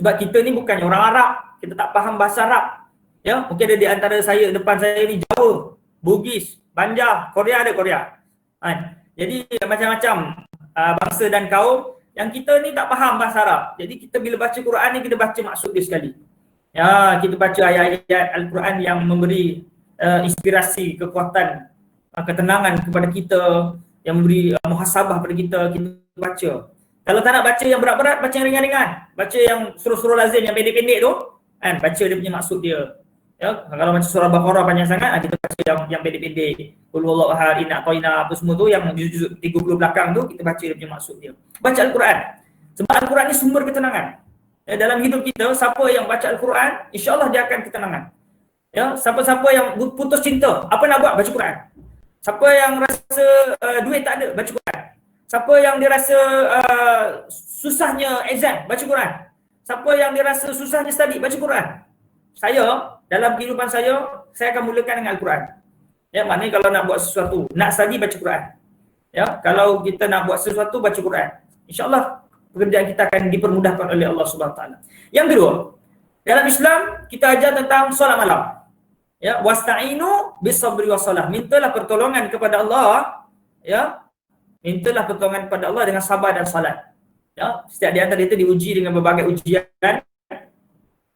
Speaker 2: Sebab kita ni bukan orang Arab, kita tak faham bahasa Arab. Ya, mungkin ada di antara saya, depan saya ni Jawa, Bugis, Banjar, Korea ada Korea. Jadi macam-macam bangsa dan kaum yang kita ni tak faham bahasa Arab. Jadi kita bila baca Quran ni kita baca maksud dia sekali. Ya, kita baca ayat-ayat Al-Quran yang memberi inspirasi, kekuatan, ketenangan kepada kita, yang memberi muhasabah kepada kita baca. Kalau tak nak baca yang berat-berat, baca yang ringan-ringan. Baca yang suruh-suruh lazim, yang pendek-pendek tu, baca dia punya maksud dia. Ya, kalau macam surah Baqarah panjang sangat, kita baca yang pendek-pendek. Qul huwallahu ahad, inna a'tainaka, apa semua tu yang juzuk 30 belakang tu, kita baca dia punya maksud dia. Baca Al-Quran. Sebab Al-Quran ni sumber ketenangan. Ya, dalam hidup kita, siapa yang baca Al-Quran, insya-Allah dia akan ketenangan. Ya, siapa-siapa yang putus cinta, apa nak buat? Baca Quran. Siapa yang rasa duit tak ada, baca Quran. Siapa yang dia rasa susahnya exam, baca Quran. Siapa yang dia rasa susahnya study, baca Quran. Saya, dalam kehidupan saya akan mulakan dengan Al-Quran. Ya, maknanya kalau nak buat sesuatu, nak study, baca Quran. Ya, kalau kita nak buat sesuatu, baca Quran. InsyaAllah pekerjaan kita akan dipermudahkan oleh Allah SWT. Yang kedua, dalam Islam kita ajar tentang solat malam. Ya, wasta'inu bisabri wassalah. Mintalah pertolongan kepada Allah, ya. Mintalah pertolongan kepada Allah dengan sabar dan salat. Ya, setiap di antara itu diuji dengan berbagai ujian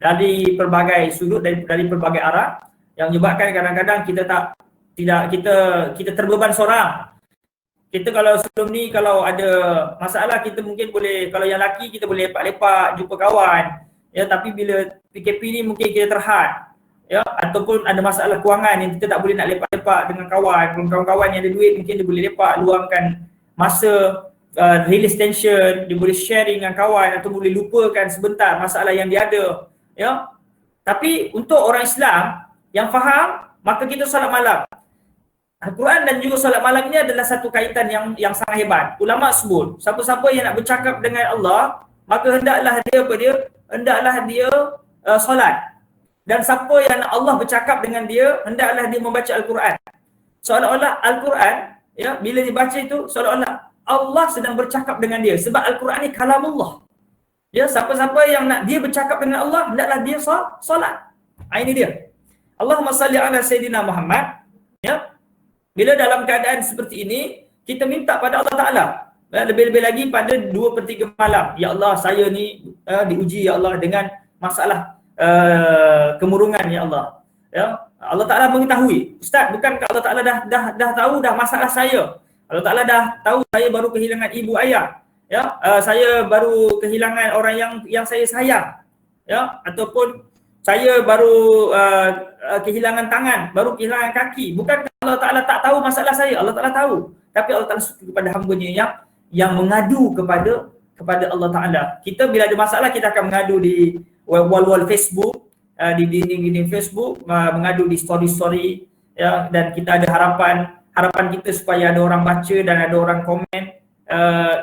Speaker 2: dari pelbagai sudut, dari pelbagai arah, yang menyebabkan kadang-kadang kita terbeban seorang. Kita kalau sebelum ni kalau ada masalah kita mungkin boleh, kalau yang lelaki kita boleh lepak-lepak, jumpa kawan. Ya, tapi bila PKP ni mungkin kita terhad. Ya, ataupun ada masalah kewangan yang kita tak boleh nak lepak-lepak dengan kawan-kawan yang ada duit, mungkin dia boleh lepak, luangkan masa, release tension, dia boleh sharing dengan kawan atau boleh lupakan sebentar masalah yang dia ada. Ya. Tapi untuk orang Islam yang faham, maka kita solat malam. Al-Quran dan juga solat malam ini adalah satu kaitan yang sangat hebat. Ulama sebut, siapa-siapa yang nak bercakap dengan Allah, maka hendaklah dia solat. Dan siapa yang Allah bercakap dengan dia, hendaklah dia membaca Al-Quran. Seolah-olah Al-Quran, ya, bila dibaca itu, seolah-olah Allah sedang bercakap dengan dia. Sebab Al-Quran ni kalamullah. Ya, siapa-siapa yang nak dia bercakap dengan Allah, hendaklah dia solat. Ini dia. Allahumma salli ala Sayyidina Muhammad. Ya. Bila dalam keadaan seperti ini, kita minta pada Allah Ta'ala. Ya, lebih-lebih lagi pada 2/3 malam. Ya Allah, saya ni diuji ya Allah dengan masalah kemurungan ya Allah. Ya, Allah Ta'ala mengetahui. Ustaz, bukankah Allah Ta'ala dah tahu dah masalah saya? Allah Ta'ala dah tahu saya baru kehilangan ibu ayah. Ya, saya baru kehilangan orang yang saya sayang. Ya, ataupun saya baru kehilangan tangan, baru kehilangan kaki. Bukankah Allah Ta'ala tak tahu masalah saya? Allah Ta'ala tahu. Tapi Allah Ta'ala suka kepada hamba-Nya yang mengadu kepada Allah Ta'ala. Kita bila ada masalah, kita akan mengadu di wall-wall Facebook, di dinding-dinding Facebook, mengadu di story-story, ya, dan kita ada harapan kita supaya ada orang baca dan ada orang komen.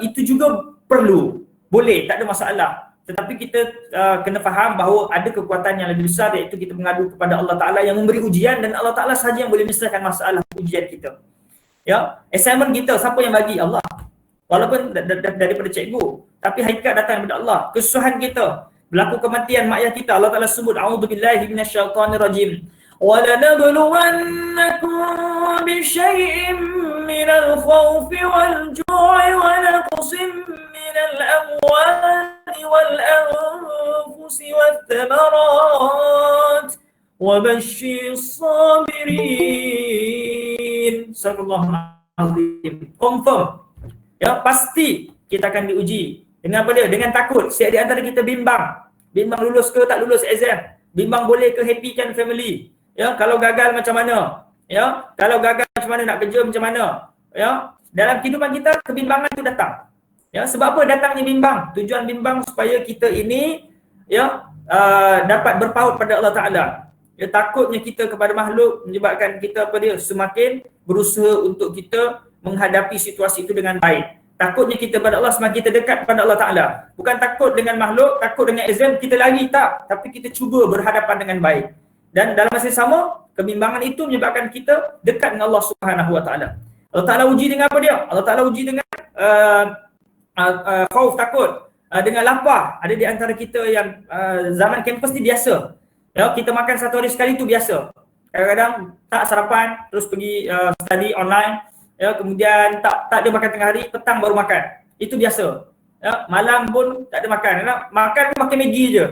Speaker 2: Itu juga perlu, boleh, tak ada masalah. Tetapi kita kena faham bahawa ada kekuatan yang lebih besar, iaitu kita mengadu kepada Allah Ta'ala yang memberi ujian, dan Allah Ta'ala sahaja yang boleh menyelesaikan masalah ujian kita. Ya, assignment kita siapa yang bagi? Allah. Walaupun daripada cikgu, tapi hakikat datang daripada Allah. Kesusahan kita, berlaku kematian mak ayah kita, Allah Ta'ala sebut a'udzubillahi minasyaitonirrajim. Wa lanabluwannakum bisyai'in minal khawfi wal ju'i wa naqsin minal amwali wal anfusi wath thamarat wa basyyiris sabirin. Sallallahu alaihi. Confirm. Ya, pasti kita akan diuji. Dengan apa dia? Dengan takut. Setiap di antara kita bimbang. Bimbang lulus ke tak lulus exam. Bimbang boleh ke happykan family. Ya, kalau gagal macam mana? Ya, kalau gagal macam mana, nak kerja macam mana? Ya, dalam kehidupan kita kebimbangan itu datang. Ya, sebab apa datangnya bimbang? Tujuan bimbang supaya kita ini dapat berpaut pada Allah Ta'ala. Ya, takutnya kita kepada makhluk menyebabkan kita semakin berusaha untuk kita menghadapi situasi itu dengan baik. Takutnya kita pada Allah semakin kita dekat kepada Allah Ta'ala. Bukan takut dengan makhluk, takut dengan exam, kita lari tak. Tapi kita cuba berhadapan dengan baik. Dan dalam masa yang sama, kebimbangan itu menyebabkan kita dekat dengan Allah Subhanahu Wa Ta'ala. Allah Ta'ala uji dengan apa dia? Allah Ta'ala uji dengan khauf, takut. dengan lapar. Ada di antara kita yang zaman kampus ni biasa. Ya, kita makan satu hari sekali tu biasa. Kadang-kadang tak sarapan, terus pergi study online. Ya, kemudian tak ada makan tengah hari, petang baru makan. Itu biasa. Ya, malam pun tak ada makan. Makan pun makan Maggi je.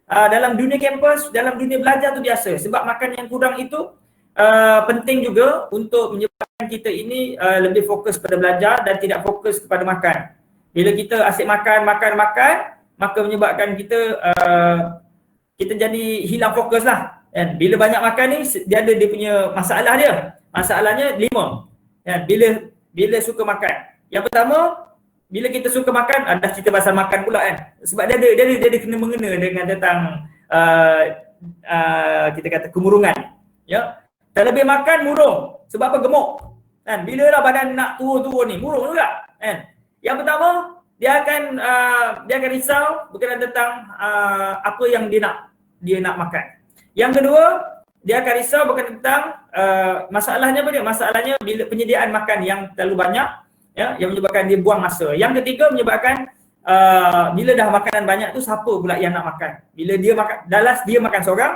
Speaker 2: Dalam dunia kampus, dalam dunia belajar tu biasa. Sebab makan yang kurang itu penting juga untuk menyebabkan kita ini lebih fokus pada belajar dan tidak fokus kepada makan. Bila kita asyik makan, maka menyebabkan kita jadi hilang fokus lah. Kan? Bila banyak makan ni, dia ada dia punya masalah dia. Masalahnya 5. Kan? Bila suka makan. Yang pertama, bila kita suka makan, dah cerita pasal makan pula kan. Sebab dia ada kena-mengena dengan tentang kita kata kemurungan. Ya. Terlebih makan murung. Sebab apa? Gemuk. Kan? Bila dah badan nak turun-turun ni, murung juga. Kan? Yang pertama, dia akan risau berkenaan tentang apa yang dia nak makan. Yang kedua, dia akan risau berkenaan tentang masalahnya apa dia? Masalahnya bila penyediaan makan yang terlalu banyak, ya, yang menyebabkan dia buang masa. Yang ketiga menyebabkan bila dah makanan banyak tu siapa pula yang nak makan. Bila dia makan, dia makan seorang.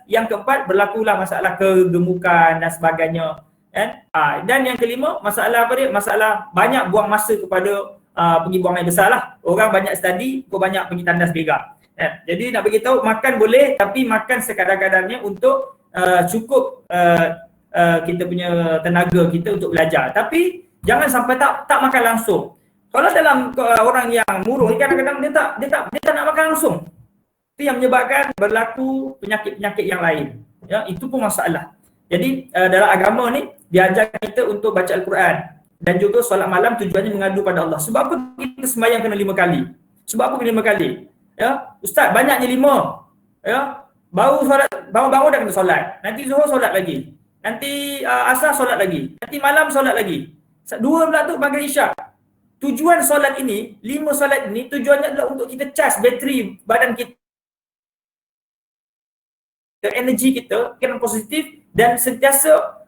Speaker 2: Yang keempat berlakulah masalah kegemukan dan sebagainya. Kan? Dan yang kelima, masalah apa dia? Masalah banyak buang masa kepada pergi buang air besar lah. Orang banyak study, kau banyak pergi tandas berak. Jadi nak beritahu makan boleh, tapi makan sekadar-kadarnya untuk cukup kita punya tenaga kita untuk belajar. Tapi jangan sampai tak makan langsung. Kalau dalam orang yang murung ni kadang-kadang dia tak nak makan langsung. Itu yang menyebabkan berlaku penyakit-penyakit yang lain. Ya, itu pun masalah. Jadi dalam agama ni diajar kita untuk baca Al-Quran dan juga solat malam tujuannya mengadu pada Allah. Sebab apa kita sembahyang kena 5 kali? Sebab apa kena 5 kali? Ya, ustaz banyaknya 5. Ya, baru bangun dah kena solat. Nanti zuhur solat lagi. Nanti asar solat lagi. Nanti malam solat lagi. 2 pula tu maghrib isyak. Tujuan solat ini, 5 solat ini tujuannya adalah untuk kita charge bateri badan kita, energi kita kena positif dan sentiasa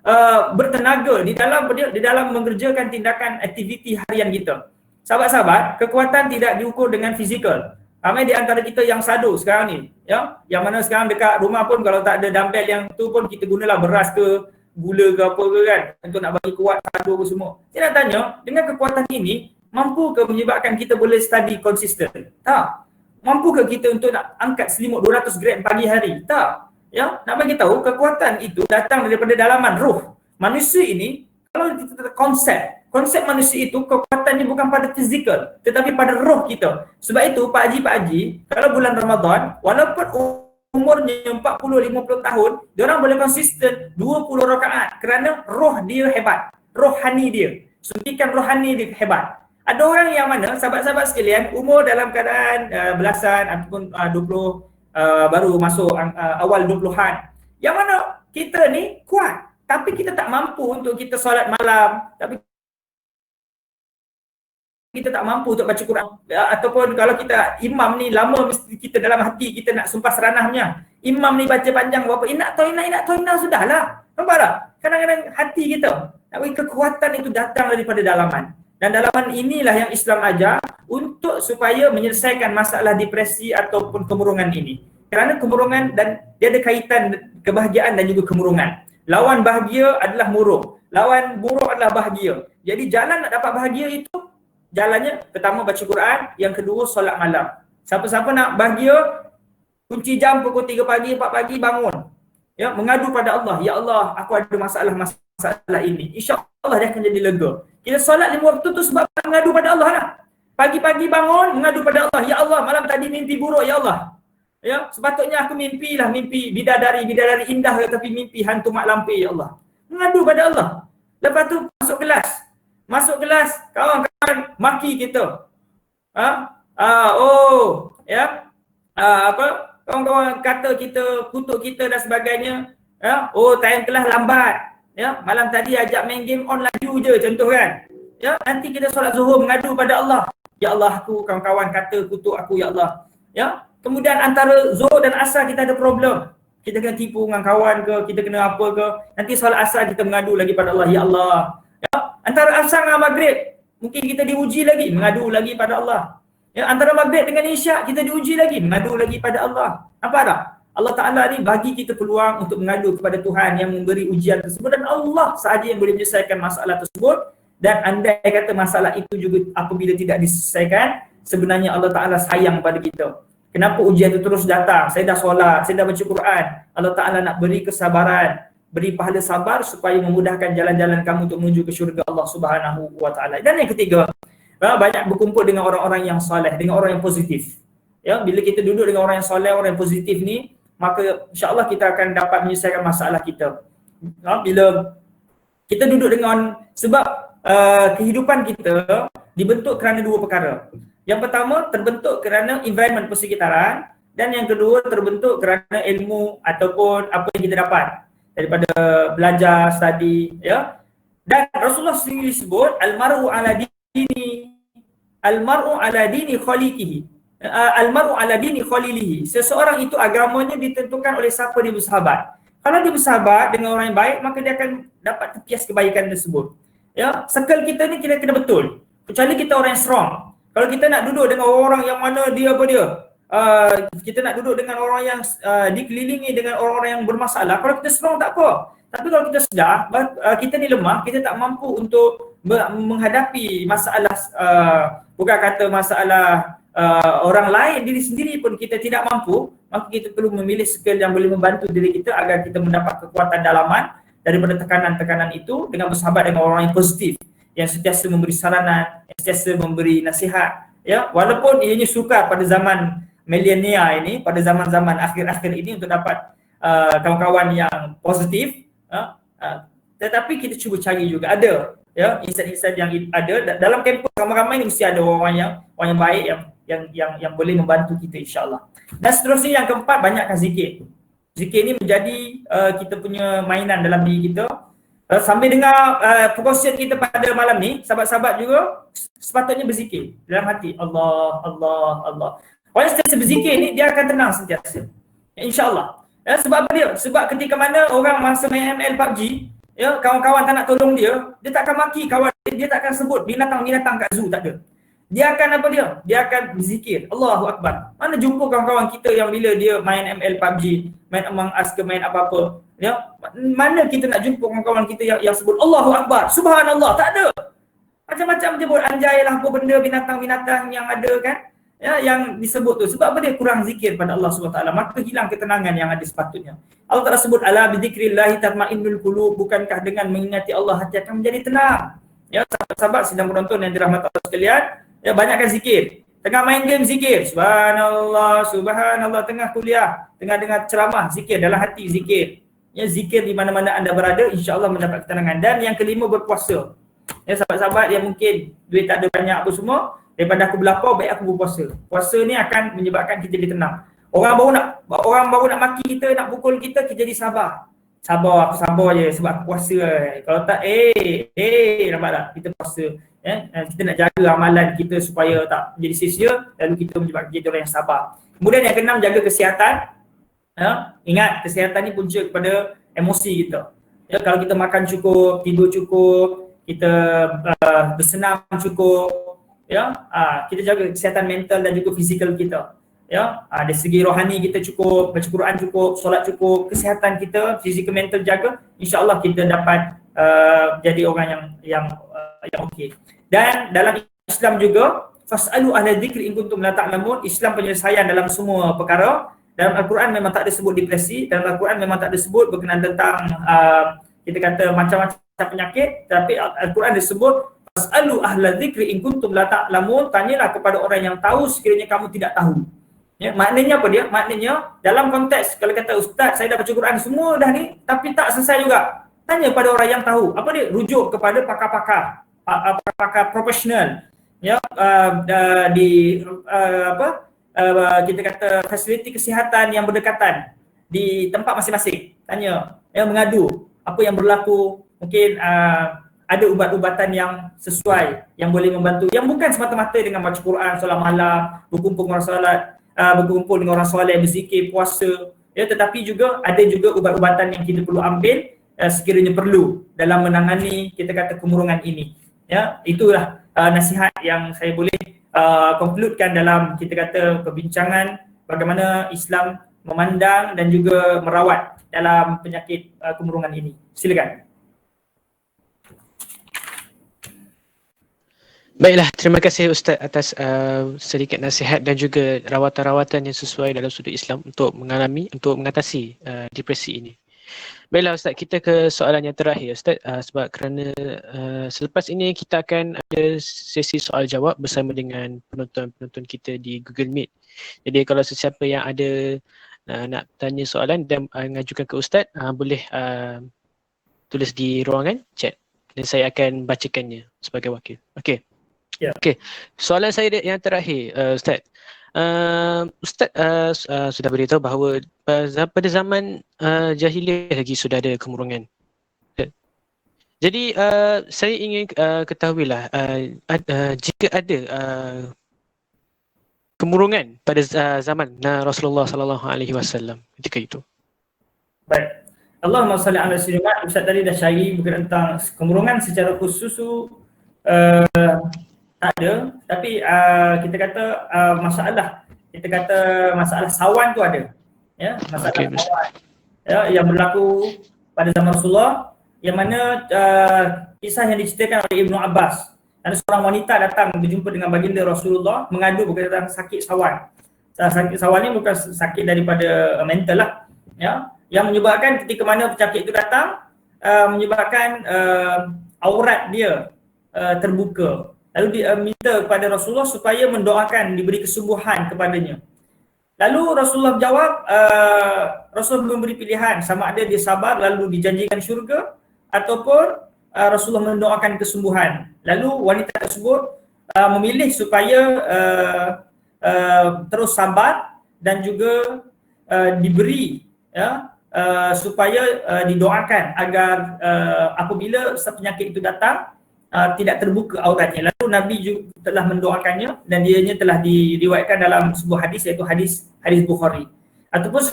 Speaker 2: bertenaga di dalam mengerjakan tindakan aktiviti harian kita. Sahabat-sahabat, kekuatan tidak diukur dengan fizikal. Ramai di antara kita yang sadu sekarang ni, ya, yang mana sekarang dekat rumah pun kalau tak ada dumbbell yang tu pun kita gunalah beras ke gula ke apa ke kan untuk nak bagi kuat sadu ke semua. Saya nak tanya, dengan kekuatan ini mampu ke menyebabkan kita boleh study konsisten? Tak. Mampu ke kita untuk nak angkat selimut 200 gram pagi hari? Tak. Ya, nak bagi tahu kekuatan itu datang daripada dalaman roh. Manusia ini kalau kita konsep manusia itu kekuatannya bukan pada fizikal tetapi pada roh kita. Sebab itu Pak Haji, kalau bulan Ramadan walaupun umurnya 40-50 tahun, dia orang boleh konsisten 20 rakaat kerana roh dia hebat. Rohani dia. Suntikan rohani dia hebat. Ada orang yang mana sahabat-sahabat sekalian umur dalam keadaan belasan ataupun 20 baru masuk awal 20-an. Yang mana kita ni kuat tapi kita tak mampu untuk kita solat malam, tapi kita tak mampu untuk baca Quran, ataupun kalau kita imam ni lama mesti kita dalam hati kita nak sumpah seranahnya. Imam ni baca panjang berapa inak toina sudahlah. Nampak tak? Kadang-kadang hati kita nak bagi kekuatan itu datang daripada dalaman. Dan dalaman inilah yang Islam ajar untuk supaya menyelesaikan masalah depresi ataupun kemurungan ini. Kerana kemurungan dan dia ada kaitan kebahagiaan dan juga kemurungan. Lawan bahagia adalah murung. Lawan buruk adalah bahagia. Jadi jalan nak dapat bahagia itu, jalannya pertama baca Quran, yang kedua solat malam. Siapa-siapa nak bahagia, kunci jam pukul 3 pagi, 4 pagi bangun. Ya, mengadu pada Allah. Ya Allah, aku ada masalah ini. InsyaAllah dia akan jadi lega. Kita solat 5 waktu tu sebab mengadu pada Allah lah. Pagi-pagi bangun, mengadu pada Allah. Ya Allah, malam tadi mimpi buruk, ya Allah. Ya, sepatutnya aku mimpi bidadari indah tapi mimpi hantu mak lampir, ya Allah. Mengadu pada Allah. Lepas tu masuk kelas, kawan-kawan maki kita. Kawan-kawan kata kita, kutuk kita dan sebagainya. Ya, time kelas lambat. Ya, malam tadi ajak main game on laju je contoh kan. Ya, nanti kita solat zuhur mengadu pada Allah. Ya Allah, aku kawan-kawan kata kutuk aku, ya Allah. Ya, kemudian antara zuhur dan asar kita ada problem. Kita kena tipu dengan kawan ke, kita kena apa ke. Nanti solat asar kita mengadu lagi pada Allah, ya Allah. Ya, antara asar dengan maghrib mungkin kita diuji lagi, mengadu lagi pada Allah. Ya, antara maghrib dengan isyak kita diuji lagi, mengadu lagi pada Allah. Nampak tak? Allah Ta'ala ni bagi kita peluang untuk mengadu kepada Tuhan yang memberi ujian tersebut, dan Allah sahaja yang boleh menyelesaikan masalah tersebut. Dan andai kata masalah itu juga apabila tidak diselesaikan, sebenarnya Allah Ta'ala sayang pada kita. Kenapa ujian itu terus datang? Saya dah solat, saya dah baca Quran. Allah Ta'ala nak beri kesabaran, beri pahala sabar supaya memudahkan jalan-jalan kamu untuk menuju ke syurga Allah Subhanahu wa Ta'ala. Dan yang ketiga, banyak berkumpul dengan orang-orang yang soleh, dengan orang yang positif. Ya, bila kita duduk dengan orang yang soleh, orang yang positif ni, maka insya-Allah kita akan dapat menyelesaikan masalah kita. Bila kita duduk dengan, sebab kehidupan kita dibentuk kerana dua perkara. Yang pertama terbentuk kerana environment persekitaran, dan yang kedua terbentuk kerana ilmu ataupun apa yang kita dapat daripada belajar, study, ya. Dan Rasulullah sendiri sebut almar'u ala dini khaliqihi. Almar'u ala dini khalilihi. Seseorang itu agamanya ditentukan oleh siapa dia bersahabat. Kalau dia bersahabat dengan orang yang baik, maka dia akan dapat terpias kebaikan tersebut. Ya, circle kita ni kena betul. Kecuali kita orang yang strong. Kalau kita nak duduk dengan orang yang mana dia apa dia? Kita nak duduk dengan orang yang dikelilingi dengan orang-orang yang bermasalah. Kalau kita strong tak apa. Tapi kalau kita sedar kita ni lemah, kita tak mampu untuk menghadapi masalah, bukan kata masalah orang lain, diri sendiri pun kita tidak mampu, maka kita perlu memilih skill yang boleh membantu diri kita agar kita mendapat kekuatan dalaman daripada tekanan-tekanan itu, dengan bersahabat dengan orang yang positif, yang sentiasa memberi saranan, yang sentiasa memberi nasihat. Ya, walaupun ianya sukar pada zaman milenial ini, pada zaman-zaman akhir-akhir ini untuk dapat kawan-kawan yang positif, tetapi kita cuba cari juga, ada ya insan-insan yang ada dalam kampus ramai-ramai ni, mesti ada orang yang baik yang boleh membantu kita, insya-Allah. Dan seterusnya yang keempat, banyakkan zikir. Zikir ni menjadi kita punya mainan dalam diri kita. Sambil dengar perkongsian kita pada malam ni, sahabat-sahabat juga sepatutnya berzikir dalam hati. Allah, Allah, Allah. Orang yang sentiasa berzikir ni, dia akan tenang sentiasa, insya-Allah. Ya, sebab apa dia? Sebab ketika mana orang masa main ML PUBG, ya, kawan-kawan tak nak tolong dia, dia tak akan maki kawan dia, tak akan sebut binatang-binatang kat zoo, tak ada. Dia akan apa dia? Dia akan berzikir. Allahu Akbar. Mana jumpa kawan-kawan kita yang bila dia main ML PUBG, main Among Us ke main apa-apa, ya, mana kita nak jumpa kawan-kawan kita yang sebut Allahu Akbar, Subhanallah, tak ada. Macam-macam dia buat anjay lah, apa benda binatang-binatang yang ada kan, ya, yang disebut tu. Sebab apa? Dia kurang zikir pada Allah SWT, maka hilang ketenangan yang ada sepatutnya. Allah Ta'ala sebut ala bidzikrillahi tatmainnul qulub, bukankah dengan mengingati Allah hati akan menjadi tenang. Ya, sahabat-sahabat sedang menonton yang dirahmati Allah sekalian, ya, banyakkan zikir. Tengah main game zikir, subhanallah, subhanallah. Tengah kuliah, tengah dengar ceramah, zikir dalam hati, zikir. Ya, zikir di mana-mana anda berada, insya-Allah mendapat ketenangan. Dan yang kelima, berpuasa. Ya, sahabat-sahabat yang mungkin duit tak ada banyak apa semua, daripada aku berlapar, baik aku berpuasa. Puasa ni akan menyebabkan kita jadi tenang. Orang baru nak maki kita, nak pukul kita jadi sabar. Sabar, aku sabar je sebab aku puasa. Kalau tak, nampak tak? Kita puasa. Ya? Kita nak jaga amalan kita supaya tak menjadi sia-sia, lalu kita menyebabkan jadi orang yang sabar. Kemudian yang keenam, jaga kesihatan. Ya? Ingat, kesihatan ni punca kepada emosi kita. Ya? Kalau kita makan cukup, tidur cukup, kita bersenam cukup, ya, kita jaga kesihatan mental dan juga fizikal kita. Ya, dari segi rohani kita cukup, baca Quran cukup, solat cukup, kesihatan kita, fizikal mental jaga, insya-Allah kita dapat jadi orang yang okey. Dan dalam Islam juga, fasalu ahla dzikri in kuntum la ta'lamun, Islam penyelesaian dalam semua perkara. Dalam Al-Quran memang tak ada sebut depresi, dalam Al-Quran memang tak ada sebut berkenaan tentang kita kata macam-macam penyakit, tapi Al-Quran disebut fasalu ahla dzikri in kuntum la ta'lamun, tanyalah kepada orang yang tahu sekiranya kamu tidak tahu. Ya, maknanya apa dia? Maknanya dalam konteks kalau kata ustaz saya dah baca Quran semua dah ni tapi tak selesai juga. Tanya pada orang yang tahu. Apa dia? Rujuk kepada pakar-pakar, pakar profesional. Ya, kita kata fasiliti kesihatan yang berdekatan di tempat masing-masing. Tanya, ya, mengadu apa yang berlaku. Mungkin ada ubat-ubatan yang sesuai yang boleh membantu, yang bukan semata-mata dengan baca Quran, solat malam, berkumpul dengan orang solat, berkumpul dengan orang soleh, berzikir, puasa, ya, tetapi juga ada juga ubat-ubatan yang kita perlu ambil sekiranya perlu dalam menangani kita kata kemurungan ini. Ya, itulah nasihat yang saya boleh concludekan dalam kita kata perbincangan bagaimana Islam memandang dan juga merawat dalam penyakit kemurungan ini. Silakan.
Speaker 1: Baiklah, terima kasih Ustaz atas sedikit nasihat dan juga rawatan-rawatan yang sesuai dalam sudut Islam untuk mengatasi depresi ini. Baiklah Ustaz, kita ke soalan yang terakhir Ustaz, sebab kerana selepas ini kita akan ada sesi soal jawab bersama dengan penonton-penonton kita di Google Meet. Jadi kalau sesiapa yang ada nak tanya soalan dan mengajukan ke Ustaz, boleh tulis di ruangan chat dan saya akan bacakannya sebagai wakil. Okey.
Speaker 2: Ya.
Speaker 1: Okey. Soalan saya yang terakhir Ustaz. Ustaz sudah beritahu bahawa pada zaman jahiliyah lagi sudah ada kemurungan. Jadi saya ingin ketahuilah jika ada kemurungan pada zaman Rasulullah sallallahu alaihi wasallam ketika itu.
Speaker 2: Baik. Allahumma salli ala sayyidina. Ustaz tadi dah syari berkaitan tentang kemurungan secara khusus tak ada, tapi kita kata masalah sawan tu ada. Ya, masalah sawan. Ya, yang berlaku pada zaman Rasulullah, yang mana kisah yang diceritakan oleh Ibnu Abbas. Ada seorang wanita datang berjumpa dengan baginda Rasulullah mengadu berkaitan sakit sawan. Sakit sawan ni bukan sakit daripada mental lah. Ya, yang menyebabkan ketika mana penyakit itu datang menyebabkan aurat dia terbuka. Lalu dia minta kepada Rasulullah supaya mendoakan diberi kesembuhan kepadanya. Lalu Rasulullah menjawab, Rasulullah belum beri pilihan sama ada dia sabar lalu dijanjikan syurga ataupun Rasulullah mendoakan kesembuhan. Lalu wanita tersebut memilih supaya terus sabar dan juga diberi supaya didoakan agar apabila penyakit itu datang tidak terbuka auratnya. Lalu Nabi juga telah mendoakannya dan ianya telah diriwayatkan dalam sebuah hadis, iaitu hadis Bukhari. Ataupun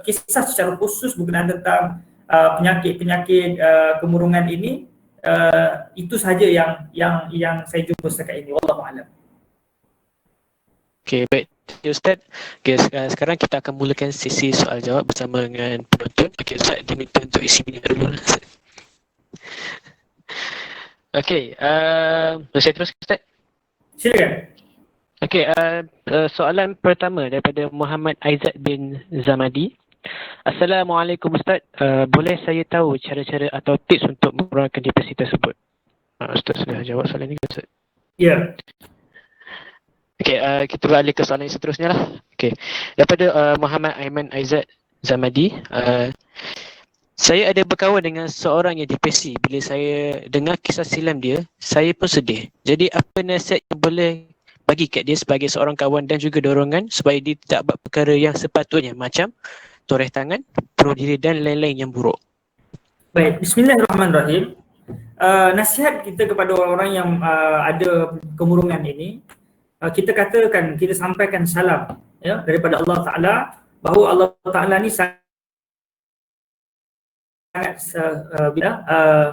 Speaker 2: kisah secara khusus berkenaan tentang penyakit-penyakit kemurungan ini, itu sahaja yang saya jumpa setakat ini. Wallahu a'lam.
Speaker 1: Okey, baik Ustaz. Okay, sekarang kita akan mulakan sesi soal jawab bersama dengan penonton. Okey Ustaz, diminta untuk isi minit dulu. Okey, saya terus Ustaz.
Speaker 2: Silakan.
Speaker 1: Okey, soalan pertama daripada Muhammad Aizat bin Zamadi. Assalamualaikum Ustaz. Boleh saya tahu cara-cara atau tips untuk mengurangkan depresi tersebut? Ustaz sudah jawab soalan ini Ustaz.
Speaker 2: Ya.
Speaker 1: Okey, kita beralih ke soalan yang seterusnya lah. Okey, daripada Muhammad Aiman Aizat Zamadi. Saya ada berkawan dengan seorang yang depresi. Bila saya dengar kisah silam dia, saya pun sedih. Jadi apa nasihat yang boleh bagi kat dia sebagai seorang kawan dan juga dorongan supaya dia tidak buat perkara yang sepatutnya macam toreh tangan, bunuh diri dan lain-lain yang buruk?
Speaker 2: Baik, bismillahirrahmanirrahim. Nasihat kita kepada orang-orang yang ada kemurungan ini, kita sampaikan salam ya daripada Allah Ta'ala, bahawa Allah Ta'ala ni sangat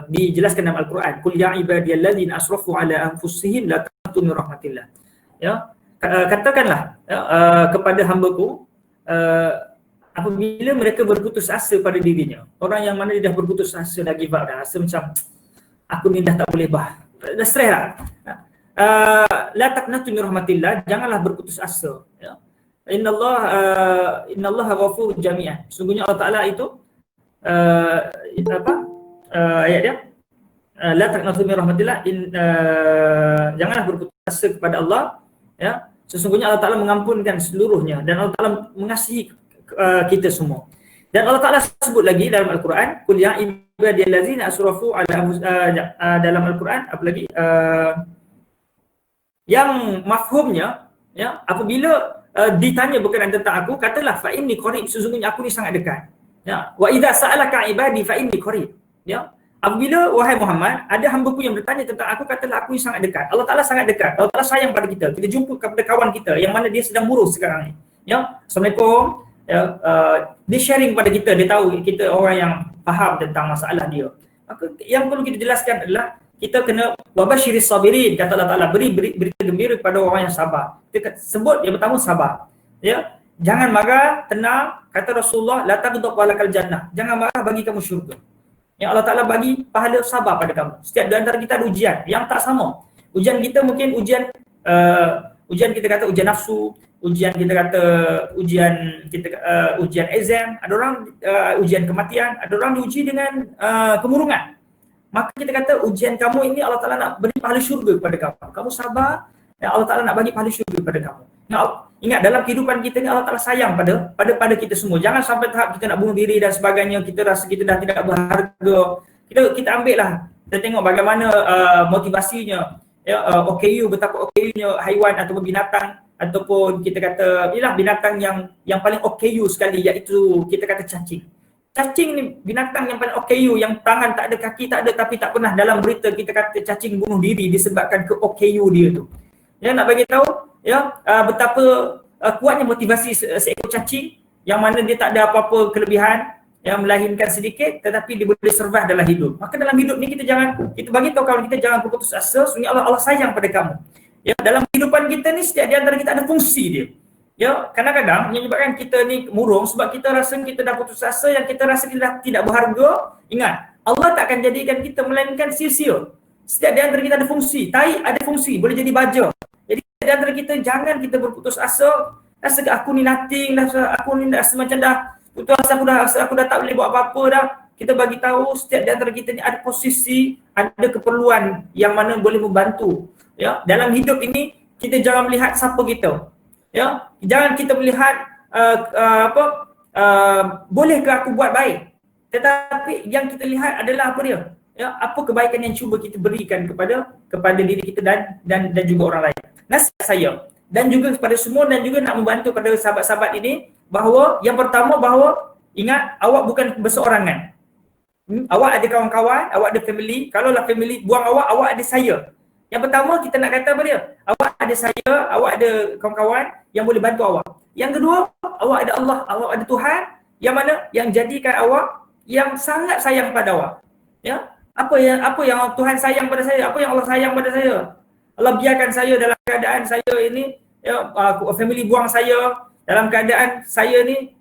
Speaker 2: dijelaskan dalam Al-Quran. Qul ya ibadiyalladzina asrafu ala anfusihim la taqnatu min rahmatillah. Ya, katakanlah kepada hamba-Ku apabila mereka berputus asa pada dirinya. Orang yang mana dia dah berputus asa, dah give up, dah rasa macam aku ni dah tak boleh dah stres dah. La taqnatu min rahmatillah, janganlah berputus asa ya. Innallaha ghafurun jami'an. Sungguhnya Allah Ta'ala itu ayat dia la taqnatu min rahmatillah, janganlah berputus asa kepada Allah ya, sesungguhnya Allah Ta'ala mengampunkan seluruhnya dan Allah Ta'ala mengasihi kita semua. Dan Allah Ta'ala sebut lagi dalam Al-Quran, qul ya ibadiyallazina asrafu ala dalam Al-Quran apa lagi yang mafhumnya ya, apabila ditanya berkenaan tentang aku, katalah fa inni qarib, sesungguhnya aku ni sangat dekat. Ya, wa idza sa'alaka ibadi fa inni qarib. Ya, apabila wahai Muhammad ada hamba-Ku yang bertanya tentang aku, katalah aku ni sangat dekat. Allah Ta'ala sangat dekat. Allah Ta'ala sayang pada kita. Kita jumpa kepada kawan kita yang mana dia sedang murus sekarang ni. Ya, Assalamualaikum. Ya, dia sharing pada kita, dia tahu kita orang yang faham tentang masalah dia. Maka yang perlu kita jelaskan adalah kita kena wabasyiris sabirin, kata Allah Ta'ala, beri berita gembira kepada orang yang sabar. Kita sebut yang pertama sabar. Ya, jangan marah, tenang, kata Rasulullah, la taghdab walakal jannah. Jangan marah, bagi kamu syurga. Yang Allah Ta'ala bagi pahala sabar pada kamu. Setiap di antara kita ada ujian yang tak sama. Ujian kita mungkin ujian kita kata ujian nafsu, ujian kita kata ujian exam, ada orang ujian kematian, ada orang diuji dengan kemurungan. Maka kita kata ujian kamu ini Allah Ta'ala nak beri pahala syurga kepada kamu. Kamu sabar, dan Allah Ta'ala nak bagi pahala syurga kepada kamu. Ingat, dalam kehidupan kita ni Allah Ta'ala sayang pada kita semua. Jangan sampai tahap kita nak bunuh diri dan sebagainya, kita rasa kita dah tidak berharga. Kita ambil lah, kita tengok bagaimana motivasinya. Ya, OKU, betapa OKU-nya haiwan ataupun binatang, ataupun kita kata inilah binatang yang paling OKU sekali, iaitu kita kata cacing. Cacing ni binatang yang paling OKU, yang tangan tak ada, kaki tak ada, tapi tak pernah dalam berita kita kata cacing bunuh diri disebabkan ke OKU dia tu. Ya, nak bagi tahu ya betapa kuatnya motivasi seekor cacing, yang mana dia tak ada apa-apa kelebihan, yang melahirkan sedikit tetapi dia boleh survive dalam hidup. Maka dalam hidup ni kita bagi tahu kawan kita, jangan berputus asa. Sungguh Allah sayang pada kamu. Ya, dalam kehidupan kita ni setiap di antara kita ada fungsi dia. Ya, kadang-kadang menyebabkan kita ni murung sebab kita rasa kita dah putus asa, yang kita rasa kita dah tidak berharga. Ingat, Allah tak akan jadikan kita melainkan sia-sia. Setiap di antara kita ada fungsi. Tai ada fungsi, boleh jadi baja. Jadi di antara kita jangan kita berputus asa. Rasa aku ni nothing, aku ni rasa macam dah putus asa, aku dah tak boleh buat apa-apa dah. Kita bagi tahu setiap di antara kita ni ada posisi, ada keperluan yang mana boleh membantu. Ya, dalam hidup ini kita jangan melihat siapa kita. Ya, jangan kita melihat bolehkah aku buat baik. Tetapi yang kita lihat adalah apa dia? Ya, apa kebaikan yang cuba kita berikan kepada diri kita dan juga orang lain. Nasihat saya dan juga kepada semua, dan juga nak membantu pada sahabat-sahabat ini, bahawa yang pertama, bahawa ingat, awak bukan berseorangan. Awak ada kawan-kawan, awak ada family. Kalaulah family buang awak ada saya. Yang pertama kita nak kata apa dia? Awak ada saya, awak ada kawan-kawan yang boleh bantu awak. Yang kedua, awak ada Allah, awak ada Tuhan yang mana yang jadikan awak yang sangat sayang pada awak. Ya? Apa yang Tuhan sayang pada saya? Apa yang Allah sayang pada saya? Allah biarkan saya dalam keadaan saya ini, ya, family buang saya, dalam keadaan saya ni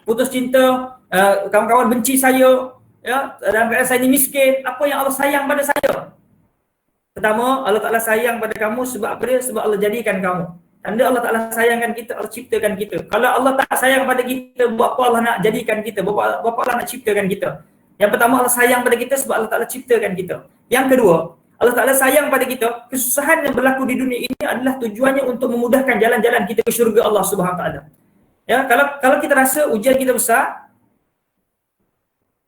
Speaker 2: putus cinta, kawan-kawan benci saya, ya, dalam keadaan saya ni miskin. Apa yang Allah sayang pada saya? Pertama, Allah Ta'ala sayang pada kamu sebab apa dia? Sebab Allah jadikan kamu. Tanda Allah Ta'ala sayangkan kita, Allah ciptakan kita. Kalau Allah tak sayang pada kita, buat apa Allah nak jadikan kita? Buat apa Allah nak ciptakan kita? Yang pertama, Allah sayang pada kita sebab Allah Ta'ala ciptakan kita. Yang kedua, Allah Ta'ala sayang pada kita, kesusahan yang berlaku di dunia ini adalah tujuannya untuk memudahkan jalan-jalan kita ke syurga Allah Subhanahu Wa Ta'ala. Ya, kalau kita rasa ujian kita besar,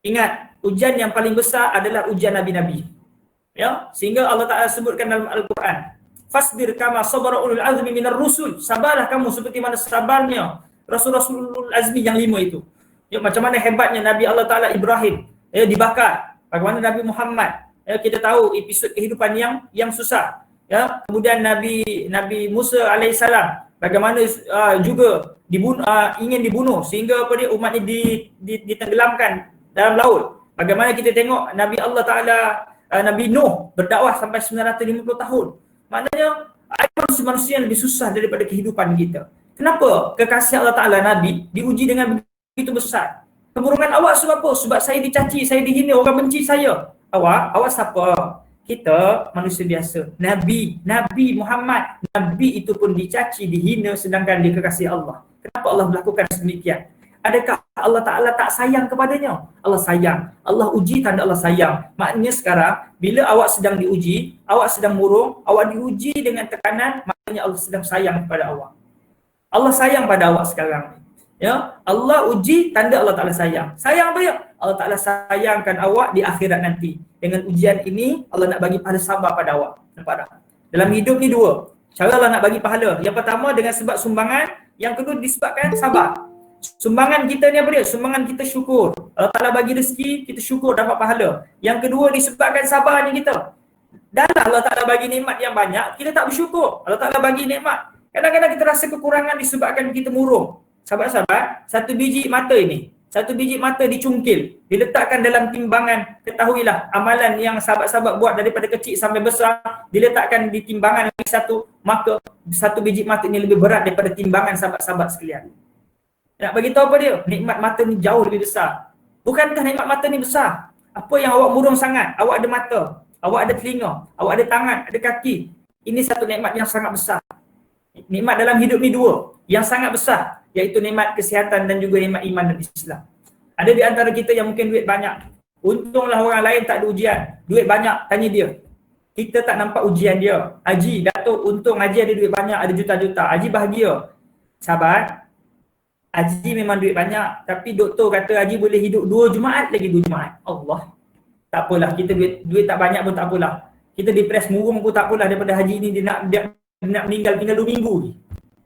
Speaker 2: ingat, ujian yang paling besar adalah ujian Nabi-Nabi. Ya, sehingga Allah Ta'ala sebutkan dalam Al-Quran, fasbir kama sabara ulul azmi minar rusul. Sabarlah kamu seperti mana sabarnya Rasul-Rasulul Azmi yang 5 itu. Ya, macam mana hebatnya Nabi Allah Ta'ala Ibrahim, ya, dibakar. Bagaimana Nabi Muhammad, ya, kita tahu episod kehidupan yang susah. Ya, kemudian Nabi Musa alaihissalam, bagaimana juga ingin dibunuh sehingga umat ini ditenggelamkan dalam laut. Bagaimana kita tengok Nabi Allah Ta'ala Nabi Nuh berdakwah sampai 950 tahun. Maknanya ada manusia yang lebih susah daripada kehidupan kita. Kenapa kekasih Allah Ta'ala Nabi diuji dengan begitu besar? Kemurungan awak sebab apa? Sebab saya dicaci, saya dihina, orang benci saya. Awak siapa? Kita manusia biasa. Nabi Muhammad, Nabi itu pun dicaci, dihina, sedangkan dia kekasih Allah. Kenapa Allah melakukan sedemikian? Adakah Allah Ta'ala tak sayang kepadanya? Allah sayang. Allah uji tanda Allah sayang. Maknanya sekarang, bila awak sedang diuji, awak sedang murung, awak diuji dengan tekanan, maknanya Allah sedang sayang kepada awak. Allah sayang pada awak sekarang. Ya, Allah uji, tanda Allah Ta'ala sayang. Sayang apa ya? Allah Ta'ala sayangkan awak di akhirat nanti. Dengan ujian ini, Allah nak bagi pahala sabar pada awak. Nampak tak? Dalam hidup ni dua. Cara Allah nak bagi pahala. Yang pertama dengan sebab sumbangan. Yang kedua disebabkan sabar. Sumbangan kita ni apa dia? Sumbangan kita syukur. Allah Ta'ala bagi rezeki, kita syukur dapat pahala. Yang kedua disebabkan sabar ni kita. Dan Allah Ta'ala bagi nikmat yang banyak, kita tak bersyukur. Allah Ta'ala bagi nikmat. Kadang-kadang kita rasa kekurangan disebabkan kita murung. Sahabat-sahabat, satu biji mata ini, Satu biji mata dicungkil, diletakkan dalam timbangan. Ketahuilah amalan yang sahabat-sahabat buat daripada kecil sampai besar, diletakkan di timbangan lagi satu, maka satu biji mata ini lebih berat daripada timbangan sahabat-sahabat sekalian. Nak bagi tahu apa dia? Nikmat mata ni jauh lebih besar. Bukankah nikmat mata ni besar? Apa yang awak murung sangat? Awak ada mata, awak ada telinga, awak ada tangan, ada kaki. Ini satu nikmat yang sangat besar. Nikmat dalam hidup ni dua, yang sangat besar, iaitu nikmat kesihatan dan juga nikmat iman dan Islam. Ada di antara kita yang mungkin duit banyak. Untunglah orang lain tak ada ujian. Duit banyak, tanya dia. Kita tak nampak ujian dia. Haji, Datuk, untung Haji ada duit banyak, ada juta-juta. Haji bahagia. Sahabat, Haji memang duit banyak, tapi doktor kata Haji boleh hidup 2 Jumaat lagi 2 Jumaat. Allah. Tak apalah, kita duit tak banyak pun tak apalah. Kita depres murung pun tak apalah, daripada Haji ni dia nak meninggal tinggal 2 minggu ni.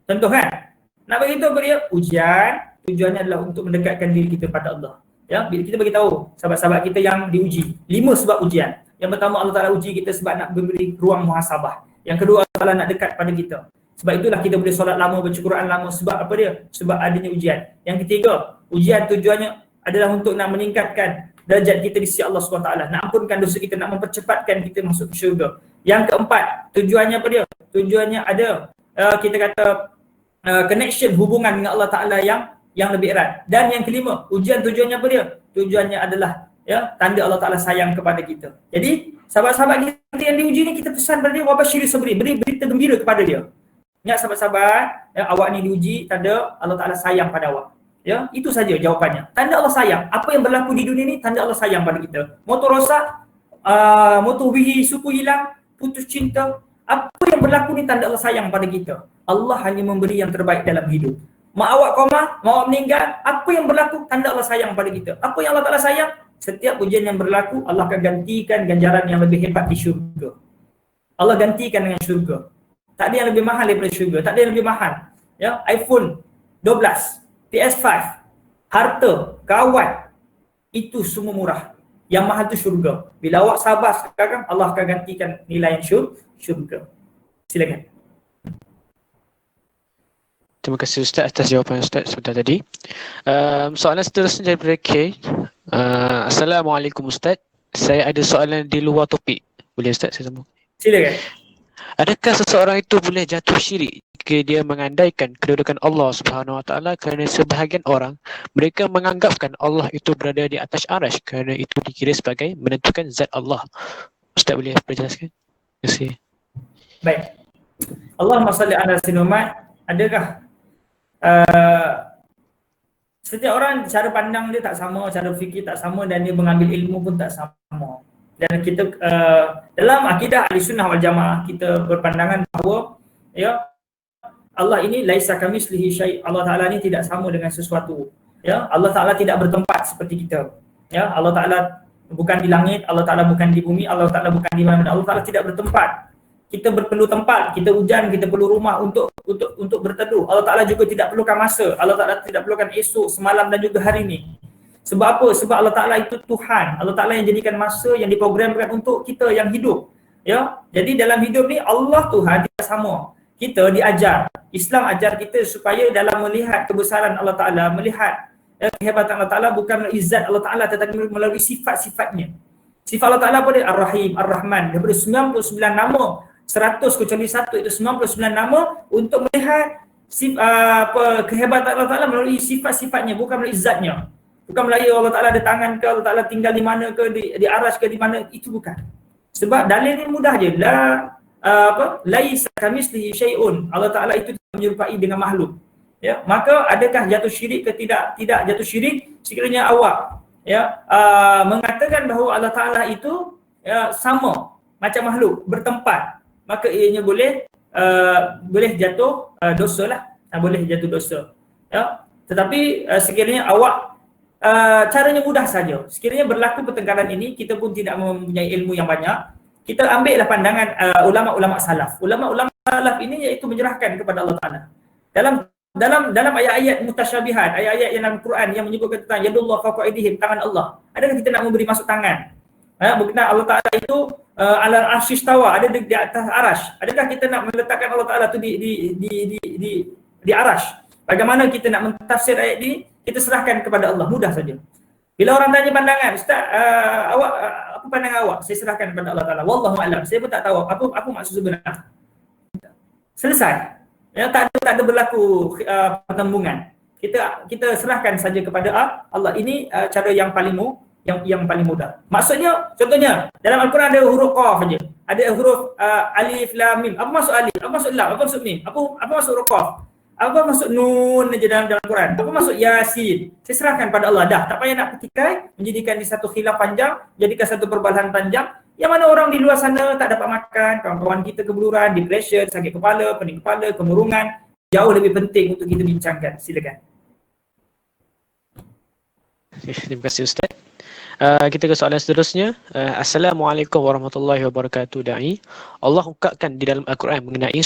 Speaker 2: Contoh kan? Nak bagi tahu kepada dia, ujian tujuannya adalah untuk mendekatkan diri kita pada Allah. Ya, bila kita bagi tahu sahabat-sahabat kita yang diuji, 5 sebab ujian. Yang pertama, Allah Taala uji kita sebab nak memberi ruang muhasabah. Yang kedua, Allah Taala nak dekat pada kita. Sebab itulah kita boleh solat lama, baca Quran lama. Sebab apa dia? Sebab adanya ujian. Yang ketiga, ujian tujuannya adalah untuk nak meningkatkan darjat kita di sisi Allah SWT. Nak ampunkan dosa kita, nak mempercepatkan kita masuk ke syurga. Yang keempat, tujuannya apa dia? Tujuannya ada kita kata connection, hubungan dengan Allah Ta'ala yang lebih erat. Dan yang kelima, ujian tujuannya apa dia? Tujuannya adalah tanda Allah Ta'ala sayang kepada kita. Jadi sahabat-sahabat kita yang diuji ni, kita pesan pada dia, wabashiri sabri, beri berita gembira kepada dia. Ingat sahabat-sahabat, awak ni diuji, tanda Allah Ta'ala sayang pada awak. Ya, itu saja jawapannya. Tanda Allah sayang. Apa yang berlaku di dunia ni, tanda Allah sayang pada kita. Motor rosak, motor suku hilang, putus cinta, apa yang berlaku ni tanda Allah sayang pada kita. Allah hanya memberi yang terbaik dalam hidup. Mak awak koma, mak awak meninggal, apa yang berlaku tanda Allah sayang pada kita. Apa yang Allah Ta'ala sayang? Setiap ujian yang berlaku, Allah akan gantikan ganjaran yang lebih hebat di syurga. Allah gantikan dengan syurga. Tak ada yang lebih mahal daripada syurga, tak ada yang lebih mahal. Ya, iPhone 12, PS5, harta, kawan, itu semua murah. Yang mahal tu syurga. Bila awak sabar sekarang, Allah akan gantikan nilai yang syurga. Silakan.
Speaker 1: Terima kasih Ustaz atas jawapan Ustaz sebentar tadi. Soalan seterusnya daripada K. Assalamualaikum Ustaz. Saya ada soalan di luar topik. Boleh Ustaz saya sambung?
Speaker 2: Silakan.
Speaker 1: Adakah seseorang itu boleh jatuh syirik jika dia mengandaikan kedudukan Allah Subhanahu Wa Taala kerana sebahagian orang mereka menganggapkan Allah itu berada di atas arasy kerana itu dikira sebagai menentukan zat Allah. Ustaz boleh perjelaskan? Terima kasih.
Speaker 2: Baik. Allahumma salli ala sayyidina Muhammad. Adakah setiap orang cara pandang dia tak sama, cara fikir tak sama dan dia mengambil ilmu pun tak sama. Dan kita dalam akidah Ahlussunnah wal Jamaah kita berpandangan bahawa Allah ini laisa kamitslihi syai'. Allah Taala ni tidak sama dengan sesuatu. Ya, Allah Taala tidak bertempat seperti kita. Ya, Allah Taala bukan di langit, Allah Taala bukan di bumi, Allah Taala bukan di mana. Allah Taala tidak bertempat. Kita perlu tempat, kita hujan, kita perlu rumah untuk berteduh. Allah Taala juga tidak perlukan masa. Allah Taala tidak perlukan esok, semalam dan juga hari ini. Sebab apa? Sebab Allah Ta'ala itu Tuhan. Allah Ta'ala yang jadikan masa yang diprogramkan untuk kita yang hidup. Ya, jadi dalam hidup ni Allah Tuhan tidak sama. Kita diajar. Islam ajar kita supaya dalam melihat kebesaran Allah Ta'ala, melihat kehebatan Allah Ta'ala bukan melalui zat Allah Ta'ala tetapi melalui sifat-sifatnya. Sifat Allah Ta'ala apa dia? Ar-Rahim, Ar-Rahman. Daripada 99 nama, 100 kecuali 1 itu 99 nama untuk melihat kehebatan Allah Ta'ala melalui sifat-sifatnya bukan melalui zatnya. Bukan melalui Allah Ta'ala ada tangan ke, Allah Ta'ala tinggal di mana ke, di aras ke, di mana, itu bukan. Sebab dalil ni mudah je. Laisa kamitslihi syai'un. Allah Ta'ala itu tidak menyerupai dengan makhluk. Ya, maka adakah jatuh syirik ke tidak jatuh syirik sekiranya awak mengatakan bahawa Allah Ta'ala itu sama macam makhluk, bertempat, maka ianya boleh jatuh dosa lah. Boleh jatuh dosa. Ya, tetapi sekiranya awak caranya mudah saja. Sekiranya berlaku pertengkaran ini, kita pun tidak mempunyai ilmu yang banyak. Kita ambillah pandangan ulama-ulama salaf. Ulama-ulama salaf ini iaitu menyerahkan kepada Allah Ta'ala. Dalam ayat-ayat mutasyabihat, ayat-ayat yang dalam Quran yang menyebutkan tentang yadullah fawqa aydihim, tangan Allah. Adakah kita nak memberi masuk tangan? Berkenaan Allah Ta'ala itu ala arsy istawa, ada di atas arasy. Adakah kita nak meletakkan Allah Ta'ala tu di arasy? Bagaimana kita nak mentafsir ayat ini? kita serahkan kepada Allah, mudah saja. Bila orang tanya pandangan, Ustaz, apa pandangan awak? Saya serahkan kepada Allah Taala. Wallahu a'lam. Saya pun tak tahu apa maksud sebenar. Selesai. Ya, tak ada berlaku pertembungan. Kita serahkan saja kepada Allah. Ini cara yang paling mudah. Maksudnya, contohnya dalam Al-Quran ada huruf qaf saja. Ada huruf alif lam mim. Apa maksud alif? Apa maksud lam? Apa maksud mim? Apa maksud huruf qaf? Apa maksud nun aja dalam Quran? Apa maksud yasin? Saya serahkan pada Allah dah. Tak payah nak petikai, menjadikan di satu khilaf panjang, jadikan satu perbalahan panjang. Yang mana orang di luar sana tak dapat makan, kawan-kawan kita kebeluran, depression, sakit kepala, pening kepala, kemurungan, jauh lebih penting untuk kita bincangkan. Silakan.
Speaker 1: Terima kasih Ustaz. Kita ke soalan seterusnya. Assalamualaikum warahmatullahi wabarakatuh. Da'i, Allah ungkapkan di dalam Al-Quran mengenai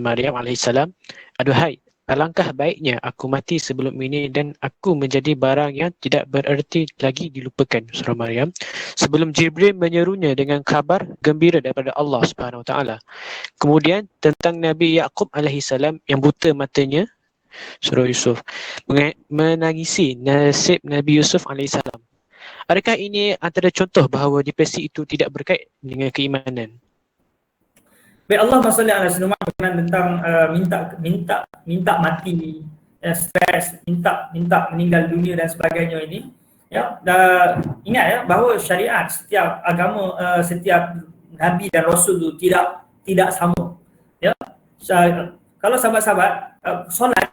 Speaker 1: Maryam alaihissalam, aduhai, alangkah baiknya aku mati sebelum ini dan aku menjadi barang yang tidak bererti lagi dilupakan. Surah Maryam. Sebelum Jibril menyerunya dengan kabar gembira daripada Allah Subhanahu Wa Taala. Kemudian tentang Nabi Yaqub alaihissalam yang buta matanya. Surah Yusuf. Menangisi nasib Nabi Yusuf alaihissalam. Adakah ini antara contoh bahawa depresi itu tidak berkait dengan keimanan?
Speaker 2: Baik, Allah SWT berkenaan tentang minta mati, stres, minta meninggal dunia dan sebagainya ini. Ya, ingat ya bahawa syariat setiap agama, setiap nabi dan rasul itu tidak sama. Ya. Kalau sahabat-sahabat solat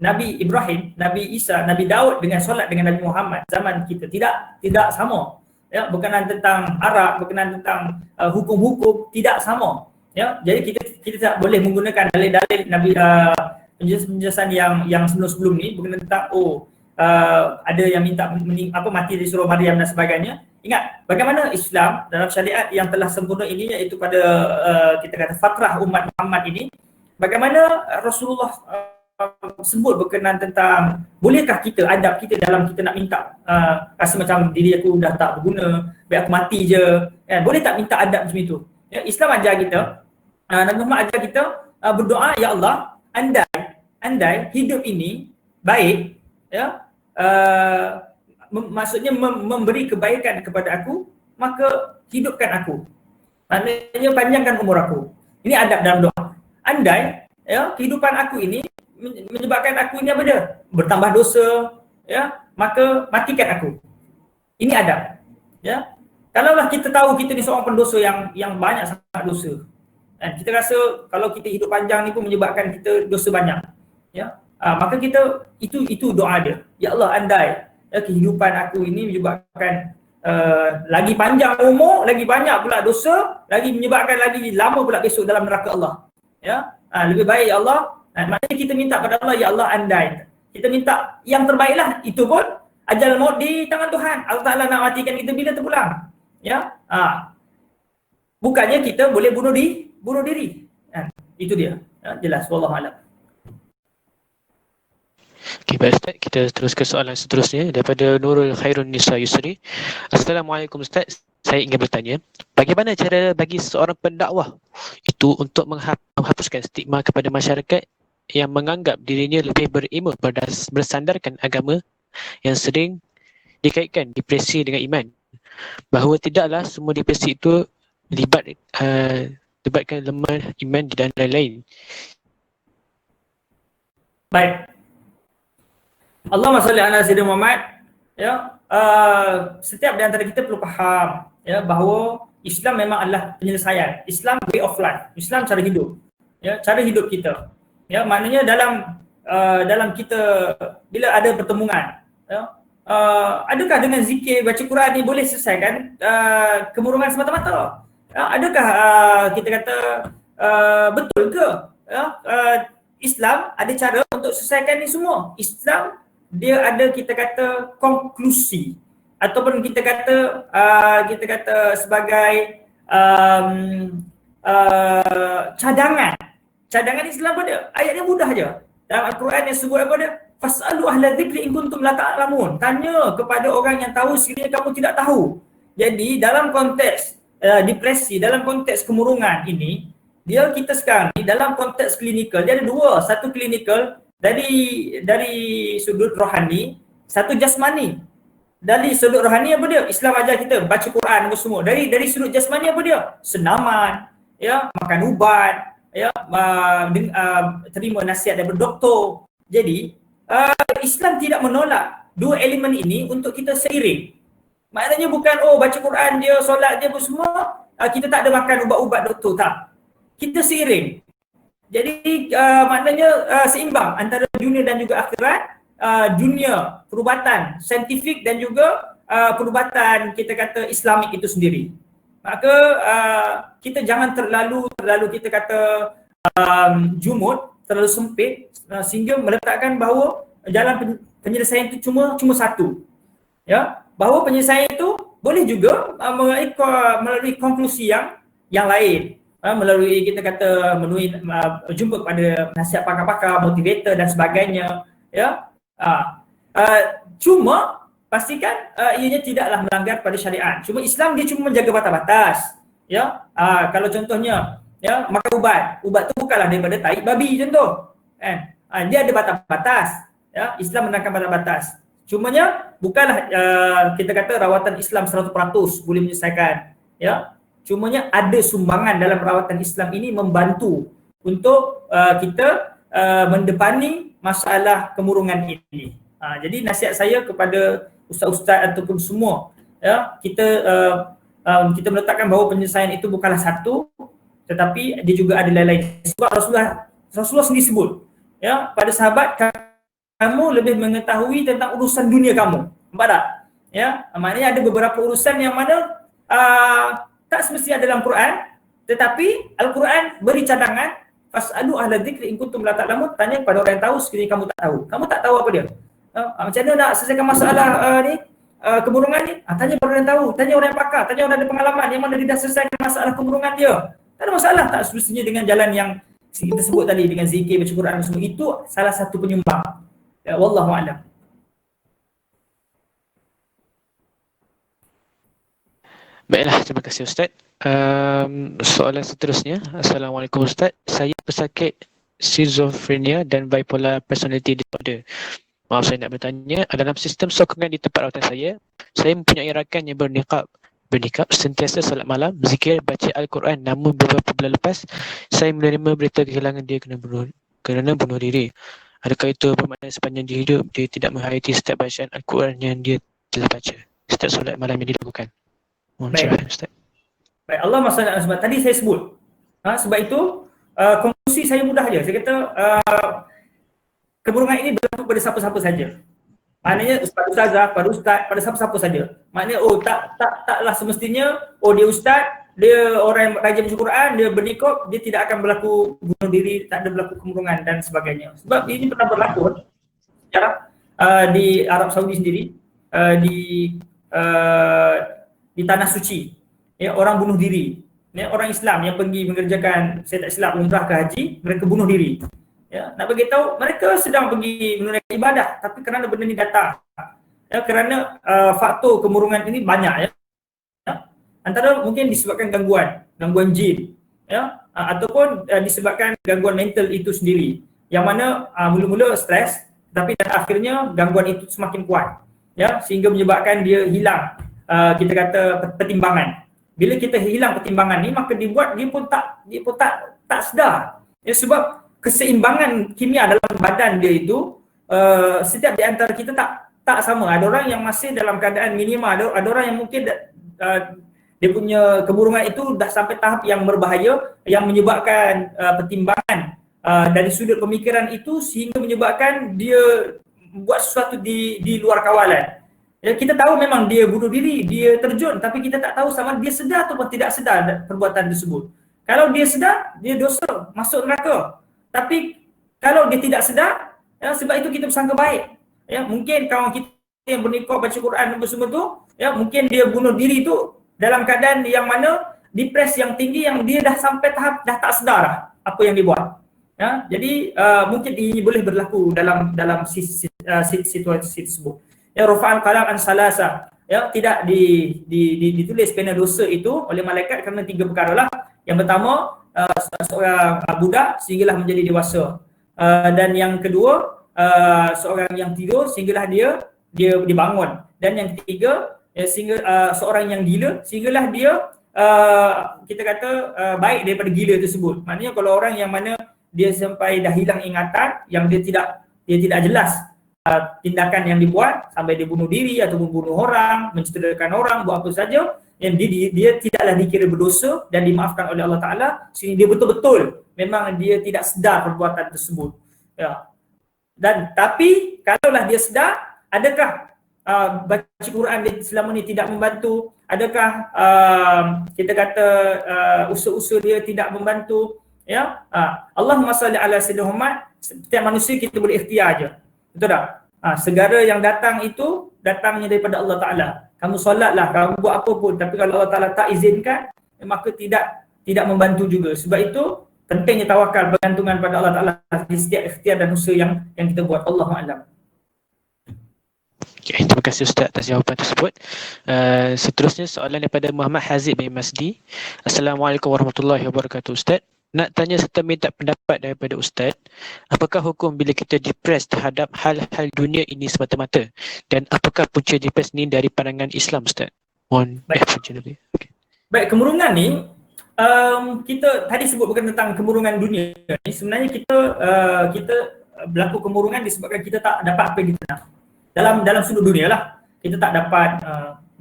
Speaker 2: Nabi Ibrahim, Nabi Isa, Nabi Daud dengan solat dengan Nabi Muhammad zaman kita tidak sama. Ya, berkenaan tentang arak, berkenaan tentang hukum-hukum tidak sama. Ya, jadi kita tak boleh menggunakan dalil-dalil Nabi penjelasan yang sebelum-sebelum ni berkenaan tentang ada yang minta mati di surah Maryam dan sebagainya. Ingat bagaimana Islam dalam syariat yang telah sempurna ini, iaitu pada kita kata fatrah umat Muhammad ini, bagaimana Rasulullah sebut berkenaan tentang bolehkah kita adab kita dalam kita nak minta rasa macam diri aku dah tak berguna, biar aku mati je, kan? Boleh tak minta adab macam itu? Ya, Islam ajar kita, Nabi Muhammad ajar kita berdoa, ya Allah, andai hidup ini baik, ya, maksudnya memberi kebaikan kepada aku, maka hidupkan aku, maknanya panjangkan umur aku. Ini adab dalam doa. Andai ya kehidupan aku ini menyebabkan aku ini apa dia? Bertambah dosa, ya, maka matikan aku. Ini adab. Ya. Kalaulah kita tahu kita ni seorang pendosa yang banyak sangat dosa. Dan kita rasa kalau kita hidup panjang ni pun menyebabkan kita dosa banyak. Ya. Maka kita itu doa dia. Ya Allah, andai ya, kehidupan aku ini menyebabkan lagi panjang umur, lagi banyak pula dosa, lagi menyebabkan lagi lama pula besok dalam neraka Allah. Ya. Lebih baik ya Allah. Maknanya kita minta pada Allah, ya Allah, andai. Kita minta yang terbaiklah. Itu pun ajal maut di tangan Tuhan. Allah Ta'ala nak matikan kita bila terpulang. Ya. Bukannya kita boleh bunuh diri. Itu dia. Ya, jelas. Wallahualam.
Speaker 1: Okay, baik Ustaz, kita terus ke soalan seterusnya daripada Nurul Khairun Nisa Yusri. Assalamualaikum Ustaz, saya ingin bertanya, bagaimana cara bagi seorang pendakwah itu untuk menghapuskan stigma kepada masyarakat yang menganggap dirinya lebih berilmu bersandarkan agama yang sering dikaitkan depresi dengan iman, bahawa tidaklah semua depresi itu libatkan lemah iman dan lain-lain.
Speaker 2: Baik. Allahumma salli ala Sayyidina Muhammad. Ya, setiap di antara kita perlu faham ya bahawa Islam memang adalah penyelesaian. Islam way of life. Islam cara hidup. Ya, cara hidup kita. Ya, maknanya dalam kita bila ada pertemuan, ya, adakah dengan zikir baca Quran ni boleh selesaikan kemurungan semata-mata? Ya, adakah kita kata betul ke? Ya, Islam ada cara untuk selesaikan ni semua. Islam dia ada kita kata konklusi ataupun kita kata sebagai cadangan Islam pada ayat yang mudah aja. Dalam Al-Quran yang sebut apa dia? Fas'alu ahla dzikri in kuntum la ta'lamun. Tanya kepada orang yang tahu sekiranya kamu tidak tahu. Jadi dalam konteks depresi, dalam konteks kemurungan ini, kita sekarang ni dalam konteks klinikal, dia ada dua. Satu klinikal, dari sudut rohani, satu jasmani. Dari sudut rohani apa dia? Islam ajar kita baca Quran apa semua. Dari sudut jasmani apa dia? Senaman, ya, makan ubat, ya, terima nasihat daripada doktor. Jadi Islam tidak menolak dua elemen ini untuk kita seiring. Maknanya bukan baca Quran dia, solat dia apa semua, kita tak ada makan ubat-ubat doktor, tak. Kita seiring. Jadi maknanya seimbang antara dunia dan juga akhirat, dunia perubatan saintifik dan juga perubatan kita kata Islamik itu sendiri. Maka kita jangan terlalu kita kata jumud, terlalu sempit sehingga meletakkan bahawa jalan penyelesaian itu cuma satu. Ya, bahawa penyelesaian itu boleh juga melalui konklusi yang lain. Melalui kita kata jumpa pada nasihat pakar-pakar, motivator dan sebagainya, ya. Cuma pastikan ianya tidaklah melanggar pada syariat. Cuma Islam dia cuma menjaga batas-batas, ya. Kalau contohnya, ya, makan ubat tu bukanlah daripada tai babi contoh, kan. Dia ada batas-batas, ya. Islam menerangkan batas-batas. Cumanya bukanlah kita kata rawatan Islam 100% boleh menyelesaikan, ya. Cumanya ada sumbangan dalam rawatan Islam ini membantu untuk kita mendepani masalah kemurungan ini. Jadi nasihat saya kepada ustaz-ustaz ataupun semua, ya, kita meletakkan bahawa penyelesaian itu bukanlah satu, tetapi dia juga ada lain-lain. Sebab Rasulullah sendiri sebut, ya, pada sahabat, kamu lebih mengetahui tentang urusan dunia kamu. Nampak tak? Ya, maknanya ada beberapa urusan yang mana tak semestinya dalam Quran, tetapi Al-Quran beri cadangan, fas'alu ahla dzikri in kuntum la ta'lamun, tanya kepada orang yang tahu sekiranya kamu tak tahu. Kamu tak tahu apa dia? Macam mana nak selesaikan masalah kemurungan ni? Tanya kepada orang yang tahu, tanya orang yang pakar, tanya orang yang ada pengalaman yang mana dia dah selesaikan masalah kemurungan dia. Tak ada masalah, tak semestinya dengan jalan yang kita sebut tadi, dengan zikir, baca Quran semua. Itu salah satu penyumbang. Ya, wallahu a'lam.
Speaker 1: Baiklah, terima kasih Ustaz. Soalan seterusnya. Assalamualaikum Ustaz. Saya pesakit schizophrenia dan bipolar personality disorder. Maaf, saya nak bertanya, dalam sistem sokongan di tempat rawatan saya mempunyai rakan yang bernikah sentiasa solat malam, zikir, baca Al-Quran, namun beberapa bulan lepas saya menerima berita kehilangan dia kerana bunuh diri. Adakah itu bermakna sepanjang dia hidup dia tidak menghayati setiap bacaan Al-Quran yang dia telah baca, setiap solat malam yang dia lakukan?
Speaker 2: Baik. Baik, Allah masalah sebab tadi saya sebut. Sebab itu konklusi saya mudah je. Saya kata kemurungan ini berlaku pada siapa-siapa saja. Maknanya ustazah, pada ustaz, pada siapa-siapa saja. Maknanya taklah semestinya dia ustaz, dia orang yang rajin baca Quran, dia bernikah, dia tidak akan berlaku bunuh diri, tak ada berlaku kemurungan dan sebagainya. Sebab ini pernah berlaku di Arab Saudi sendiri, di tanah suci, ya, orang bunuh diri, ya, orang Islam yang pergi mengerjakan, saya tak silap, umrah ke haji, mereka bunuh diri, ya. Nak bagi tahu mereka sedang pergi menunaikan ibadah, tapi kerana benda ni datang, ya, kerana faktor kemurungan ini banyak, ya. Antara mungkin disebabkan gangguan jin, ya, ataupun disebabkan gangguan mental itu sendiri, yang mana mula-mula stres, tapi dan akhirnya gangguan itu semakin kuat, ya, sehingga menyebabkan dia hilang kita kata pertimbangan. Bila kita hilang pertimbangan ni, maka dia pun tak sedar. Ya, sebab keseimbangan kimia dalam badan dia itu setiap di antara kita tak sama. Ada orang yang masih dalam keadaan minima, ada orang yang mungkin dia punya kemurungan itu dah sampai tahap yang berbahaya, yang menyebabkan pertimbangan dari sudut pemikiran itu sehingga menyebabkan dia buat sesuatu di luar kawalan. Ya, kita tahu memang dia bunuh diri, dia terjun, tapi kita tak tahu sama dia sedar ataupun tidak sedar perbuatan tersebut. Kalau dia sedar, dia dosa, masuk neraka. Tapi kalau dia tidak sedar, ya, sebab itu kita bersangka baik. Ya, mungkin kawan kita yang bernikah baca Quran dan semua tu, ya, mungkin dia bunuh diri tu dalam keadaan yang mana depresi yang tinggi, yang dia dah sampai tahap dah tak sedar lah apa yang dia buat. Ya, jadi mungkin ini boleh berlaku dalam situasi tersebut. Ya, rafa'al qalam an salasa, ya, tidak ditulis pena dosa itu oleh malaikat kerana 3 perkara lah. Yang pertama, seorang budak sehinggalah menjadi dewasa. Dan yang kedua, seorang yang tidur sehinggalah dia dibangun. Dan yang ketiga, seorang yang gila sehinggalah dia kita kata baik daripada gila tersebut. Maknanya kalau orang yang mana dia sampai dah hilang ingatan, yang dia tidak jelas tindakan yang dibuat, sampai dia bunuh diri ataupun bunuh orang, mencederakan orang, buat apa saja, yang dia tidaklah dikira berdosa dan dimaafkan oleh Allah Ta'ala, sehingga dia betul-betul memang dia tidak sedar perbuatan tersebut. Ya. Dan tapi kalaulah dia sedar, adakah baca Quran dia selama ni tidak membantu? Adakah kita kata usaha-usaha dia tidak membantu? Ya, Allahumma salli ala sayyidina Muhammad. Setiap manusia kita boleh ikhtiar je. Betul tak? Segala yang datang itu datangnya daripada Allah Ta'ala. Kamu solatlah, kamu buat apa pun, tapi kalau Allah Ta'ala tak izinkan, maka tidak membantu juga. Sebab itu pentingnya tawakal, bergantungan pada Allah Ta'ala di setiap ikhtiar dan usaha yang kita buat. Allahu a'lam.
Speaker 1: Okay, terima kasih Ustaz atas jawapan tersebut. Seterusnya soalan daripada Muhammad Hazib bin Masdi. Assalamualaikum warahmatullahi wabarakatuh Ustaz. Nak tanya serta minta pendapat daripada Ustaz, apakah hukum bila kita depres terhadap hal-hal dunia ini semata-mata, dan apakah punca depres ni dari pandangan Islam Ustaz? Mohon punca dulu. Okay.
Speaker 2: Baik, kemurungan ni kita tadi sebut bukan tentang kemurungan dunia ni. Sebenarnya kita berlaku kemurungan disebabkan kita tak dapat apa yang kita nak. Dalam sudut dunia lah. Kita tak dapat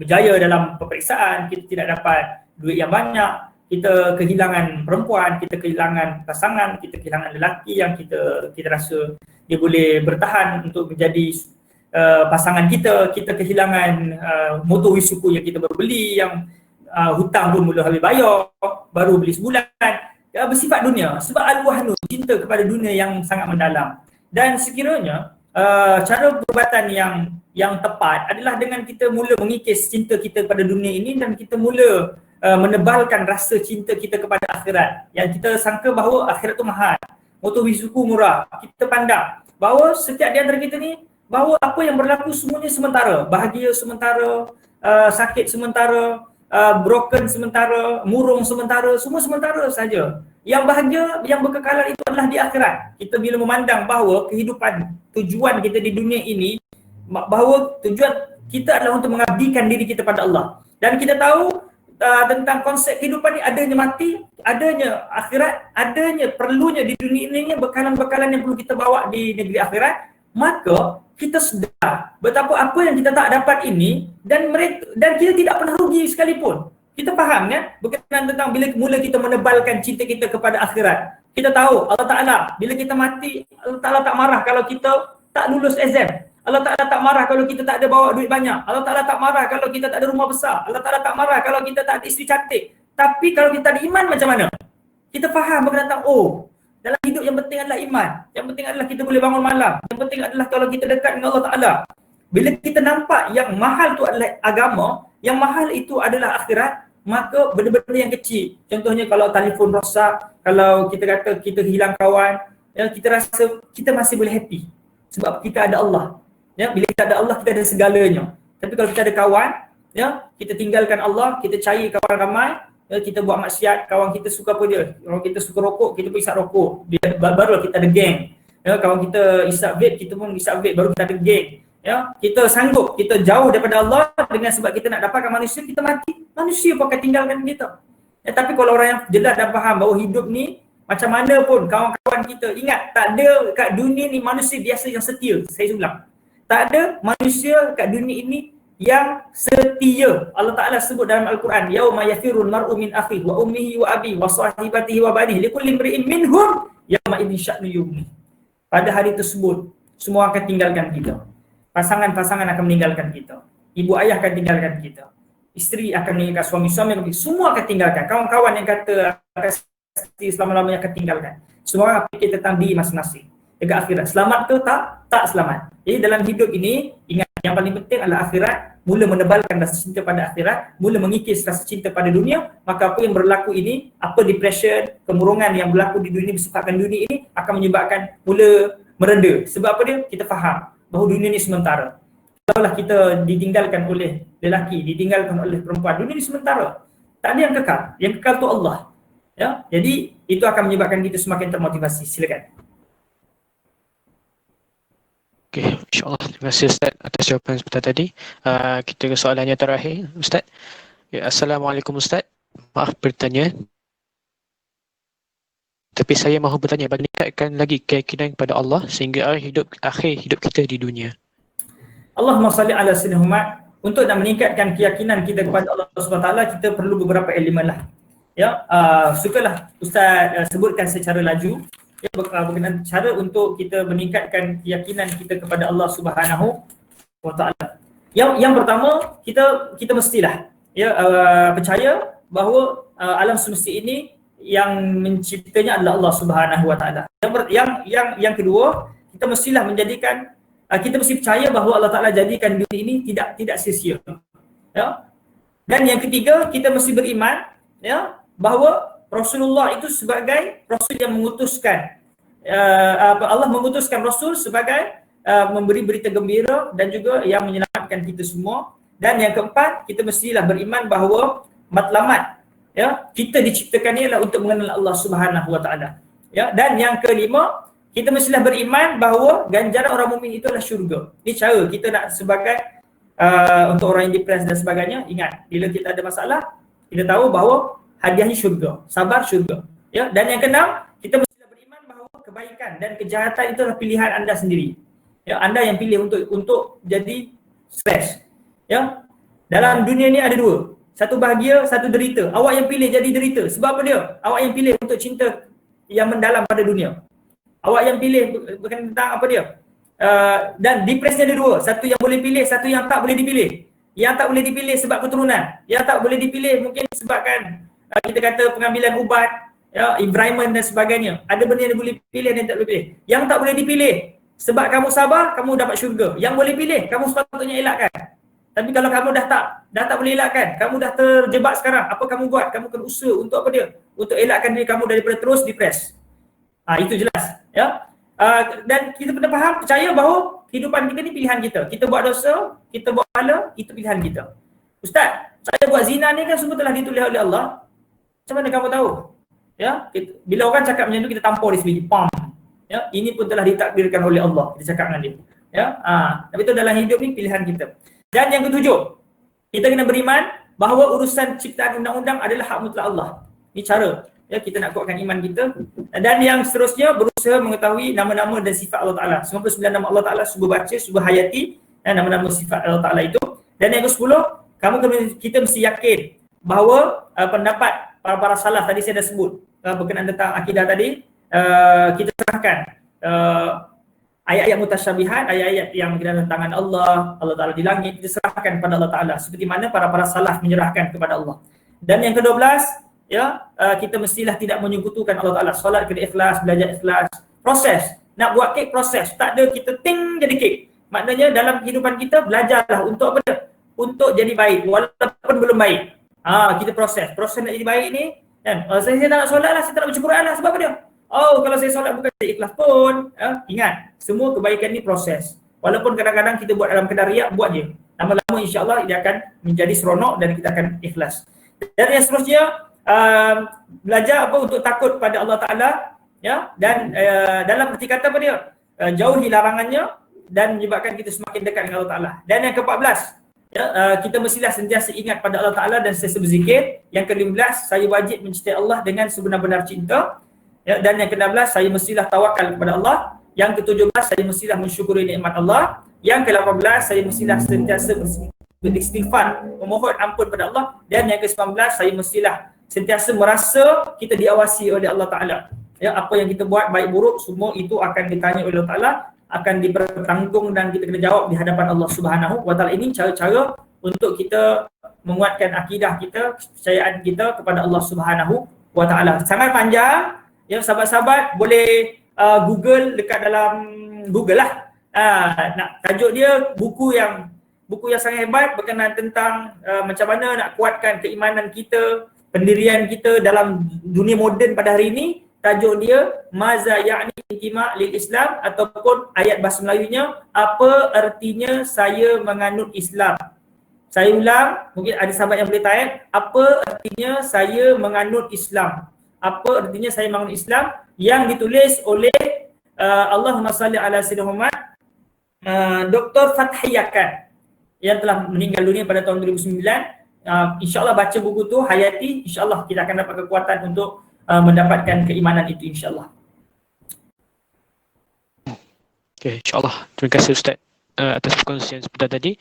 Speaker 2: berjaya dalam peperiksaan, kita tidak dapat duit yang banyak, kita kehilangan perempuan, kita kehilangan pasangan, kita kehilangan lelaki yang kita rasa dia boleh bertahan untuk menjadi pasangan kita kehilangan motor Isuzu yang kita baru beli, yang hutang pun mula habis bayar, baru beli sebulan. Bersifat dunia, sebab al-wahnu, cinta kepada dunia yang sangat mendalam. Dan sekiranya cara perubatan yang tepat adalah dengan kita mula mengikis cinta kita kepada dunia ini, dan kita mula menebalkan rasa cinta kita kepada akhirat. Yang kita sangka bahawa akhirat tu mahal, motor Isuzu murah. Kita pandang bahawa setiap di antara kita ni, bahawa apa yang berlaku semuanya sementara. Bahagia sementara, sakit sementara, broken sementara, murung sementara, semua sementara saja. Yang bahagia, yang berkekalan itu adalah di akhirat. Kita bila memandang bahawa kehidupan, tujuan kita di dunia ini, bahawa tujuan kita adalah untuk mengabdikan diri kita pada Allah. Dan kita tahu tentang konsep kehidupan ni, adanya mati, adanya akhirat, adanya perlunya di dunia ini bekalan-bekalan yang perlu kita bawa di negeri akhirat. Maka kita sedar betapa apa yang kita tak dapat ini, dan kita tidak pernah rugi sekalipun. Kita faham kan berkenaan tentang bila mula kita menebalkan cinta kita kepada akhirat. Kita tahu Allah Ta'ala bila kita mati, Allah Ta'ala tak marah kalau kita tak lulus exam. Allah Ta'ala tak marah kalau kita tak ada bawa duit banyak. Allah Ta'ala tak marah kalau kita tak ada rumah besar. Allah Ta'ala tak marah kalau kita tak ada isteri cantik. Tapi kalau kita ada iman, macam mana? Kita faham berkenaan tentang dalam hidup yang penting adalah iman. Yang penting adalah kita boleh bangun malam. Yang penting adalah kalau kita dekat dengan Allah Ta'ala. Bila kita nampak yang mahal tu adalah agama, yang mahal itu adalah akhirat, maka benda-benda yang kecil, contohnya kalau telefon rosak, kalau kita kata kita hilang kawan, kita rasa kita masih boleh happy sebab kita ada Allah. Bila kita ada Allah, kita ada segalanya. Tapi kalau kita ada kawan, kita tinggalkan Allah, kita cari kawan ramai, kita buat maksiat, kawan kita suka apa dia? Kalau kita suka rokok, kita pun isap rokok. Baru kita ada geng. Kawan kita isap vape, kita pun isap vape, baru kita ada geng. Kita sanggup, kita jauh daripada Allah dengan sebab kita nak dapatkan manusia, kita mati, manusia pun akan tinggalkan kita. Tapi kalau orang yang jelas dan faham bahawa hidup ni macam mana pun kawan-kawan kita, ingat tak ada kat dunia ni manusia biasa yang setia. Saya ulang, tak ada manusia kat dunia ini yang setia. Allah Ta'ala sebut dalam Al-Quran, yauma yafirul mar'u min akhihi wa ummihi wa abihi wa sahibatihi wa banihi likulli imri'in minhum yauma idzin sya'nu yughni. Pada hari tersebut semua akan tinggalkan kita. Pasangan-pasangan akan meninggalkan kita. Ibu ayah akan tinggalkan kita. Isteri akan meninggalkan suami-suami, semua akan tinggalkan. Kawan-kawan yang kata akan selama-lamanya akan tinggalkan. Semua orang fikir tentang diri masing-masing. Dekat akhirat, selamat ke tak? Tak selamat. Jadi dalam hidup ini, ingat yang paling penting adalah akhirat. Mula menebalkan rasa cinta pada akhirat, mula mengikis rasa cinta pada dunia, maka apa yang berlaku ini, apa depression, kemurungan yang berlaku di dunia disebabkan dunia ini akan menyebabkan mula mereda. Sebab apa dia? Kita faham bahawa dunia ini sementara. Kalaulah kita ditinggalkan oleh lelaki, ditinggalkan oleh perempuan, dunia ini sementara. Tak ada yang kekal. Yang kekal tu Allah. Jadi itu akan menyebabkan kita semakin termotivasi. Silakan.
Speaker 1: Okey, insyaAllah. Terima kasih Ustaz atas jawapan sebentar tadi. Kita ke soalannya terakhir, Ustaz. Ya, Assalamualaikum Ustaz. Maaf bertanya. Tapi saya mahu bertanya, bagaimana meningkatkan lagi keyakinan kepada Allah sehingga akhir hidup kita di dunia?
Speaker 2: Allahumma salli ala sayyidina Muhammad. Untuk nak meningkatkan keyakinan kita kepada Allah SWT, kita perlu beberapa elemen lah. Ya, sukalah Ustaz sebutkan secara laju ya, berkenaan cara untuk kita meningkatkan keyakinan kita kepada Allah Subhanahu wa taala. Yang pertama, kita mestilah ya percaya bahawa alam semesta ini yang menciptanya adalah Allah Subhanahu wa taala. Yang kedua, kita mestilah menjadikan kita mesti percaya bahawa Allah Taala jadikan dunia ini tidak sia-sia. Ya. Dan yang ketiga, kita mesti beriman ya bahawa Rasulullah itu sebagai rasul yang mengutuskan Allah mengutuskan rasul sebagai memberi berita gembira dan juga yang menyelamatkan kita semua. Dan yang keempat, kita mestilah beriman bahawa matlamat ya kita diciptakan ni adalah untuk mengenal Allah Subhanahu wa taala. Ya, dan yang kelima, kita mestilah beriman bahawa ganjaran orang mukmin itu adalah syurga. Ini cara kita nak sebagai untuk orang yang depres dan sebagainya. Ingat, bila kita ada masalah, kita tahu bahawa hadiahnya syurga, sabar syurga. Ya, dan yang keenam, kita mestilah beriman bahawa kebaikan dan kejahatan itu adalah pilihan anda sendiri. Ya, anda yang pilih untuk jadi stres. Ya, dalam dunia ni ada dua. Satu bahagia, satu derita. Awak yang pilih jadi derita. Sebab apa dia? Awak yang pilih untuk cinta yang mendalam pada dunia. Awak yang pilih bukan tentang apa dia. Dan depresi ada dua. Satu yang boleh pilih, satu yang tak boleh dipilih. Yang tak boleh dipilih sebab keturunan. Yang tak boleh dipilih mungkin sebabkan kita kata pengambilan ubat, ya, environment dan sebagainya. Ada benda yang boleh pilih dan tak boleh pilih. Yang tak boleh dipilih sebab kamu sabar, kamu dapat syurga. Yang boleh pilih, kamu sepatutnya elakkan. Tapi kalau kamu dah tak boleh elakkan, kamu dah terjebak sekarang, apa kamu buat? Kamu kena usaha untuk apa dia? Untuk elakkan diri kamu daripada terus depres. Itu jelas ya. Dan kita kena faham, percaya bahawa kehidupan kita ni pilihan kita. Kita buat dosa, kita buat pahala, itu pilihan kita. Ustaz, saya buat zina ni kan semua telah ditulis oleh Allah. Macam mana kamu tahu? Ya, bila orang cakap macam tu, kita tampar di sebiji. Pam. Ya, ini pun telah ditakdirkan oleh Allah. Kita cakap dengan dia. Ya, tapi itu dalam hidup ni pilihan kita. Dan yang ketujuh, kita kena beriman bahawa urusan ciptaan undang-undang adalah hak mutlak Allah. Ini cara ya kita nak kuatkan iman kita. Dan yang seterusnya, berusaha mengetahui nama-nama dan sifat Allah Ta'ala. 99 nama Allah Ta'ala, cuba baca, cuba hayati nama-nama sifat Allah Ta'ala itu. Dan yang ke-10, kita mesti yakin bahawa pendapat para salaf tadi saya dah sebut berkenaan tentang akidah tadi, kita serahkan ayat-ayat mutasyabihat, ayat-ayat yang berkenaan tangan Allah Ta'ala di langit, kita serahkan kepada Allah Ta'ala seperti mana para salaf menyerahkan kepada Allah. Dan yang ke-12, ya, kita mestilah tidak menyekutukan Allah Ta'ala. Solat kena ikhlas, belajar ikhlas. Proses, nak buat kek proses. Tak ada kita ting jadi kek. Maknanya dalam kehidupan kita belajarlah untuk apa dia? Untuk jadi baik walaupun belum baik. Kita proses nak jadi baik ni kan. Saya tak nak solat lah, saya tak nak baca Quran lah. Sebab apa dia? Kalau saya solat bukan saya ikhlas pun. Ingat, semua kebaikan ni proses. Walaupun kadang-kadang kita buat dalam kadar riak, buat je. Lama-lama insya-Allah dia akan menjadi seronok dan kita akan ikhlas. Dan yang seterusnya, belajar apa untuk takut pada Allah Ta'ala ya, dan dalam erti kata apa dia? Jauhi larangannya dan menyebabkan kita semakin dekat dengan Allah Ta'ala. Dan yang ke-14, ya, kita mestilah sentiasa ingat pada Allah Ta'ala dan sentiasa berzikir. Yang ke-15, saya wajib mencintai Allah dengan sebenar-benar cinta ya. Dan yang ke-16, saya mestilah tawakal kepada Allah. Yang ke-17, saya mestilah mensyukuri nikmat Allah. Yang ke-18, saya mestilah sentiasa beristighfar, memohon ampun pada Allah. Dan yang ke-19, saya mestilah sentiasa merasa kita diawasi oleh Allah Ta'ala. Ya, apa yang kita buat baik buruk semua itu akan ditanya oleh Allah Ta'ala, akan dipertanggung dan kita kena jawab di hadapan Allah Subhanahu wa Ta'ala. Ini cara-cara untuk kita menguatkan akidah kita, kepercayaan kita kepada Allah Subhanahu wa Ta'ala. Sangat panjang, ya, sahabat-sahabat boleh Google dekat dalam Google lah. Nak tajuk dia buku yang sangat hebat berkenaan tentang macam mana nak kuatkan keimanan kita, pendirian kita dalam dunia moden pada hari ini. Tajuk dia Maza ya'ni intima' lil Islam, ataupun ayat bahasa Melayunya, apa artinya saya menganut Islam. Saya ulang, mungkin ada sahabat yang boleh tanya, apa artinya saya menganut Islam. Apa artinya saya menganut Islam, yang ditulis oleh Allahumma salli ala sayyidina Muhammad Dr. Fathiyakan yang telah meninggal dunia pada tahun 2009. InsyaAllah baca buku tu, hayati, insyaAllah kita akan dapat kekuatan untuk mendapatkan keimanan itu, insyaAllah.
Speaker 1: Okay, insyaAllah. Terima kasih Ustaz atas perkongsian sebentar tadi.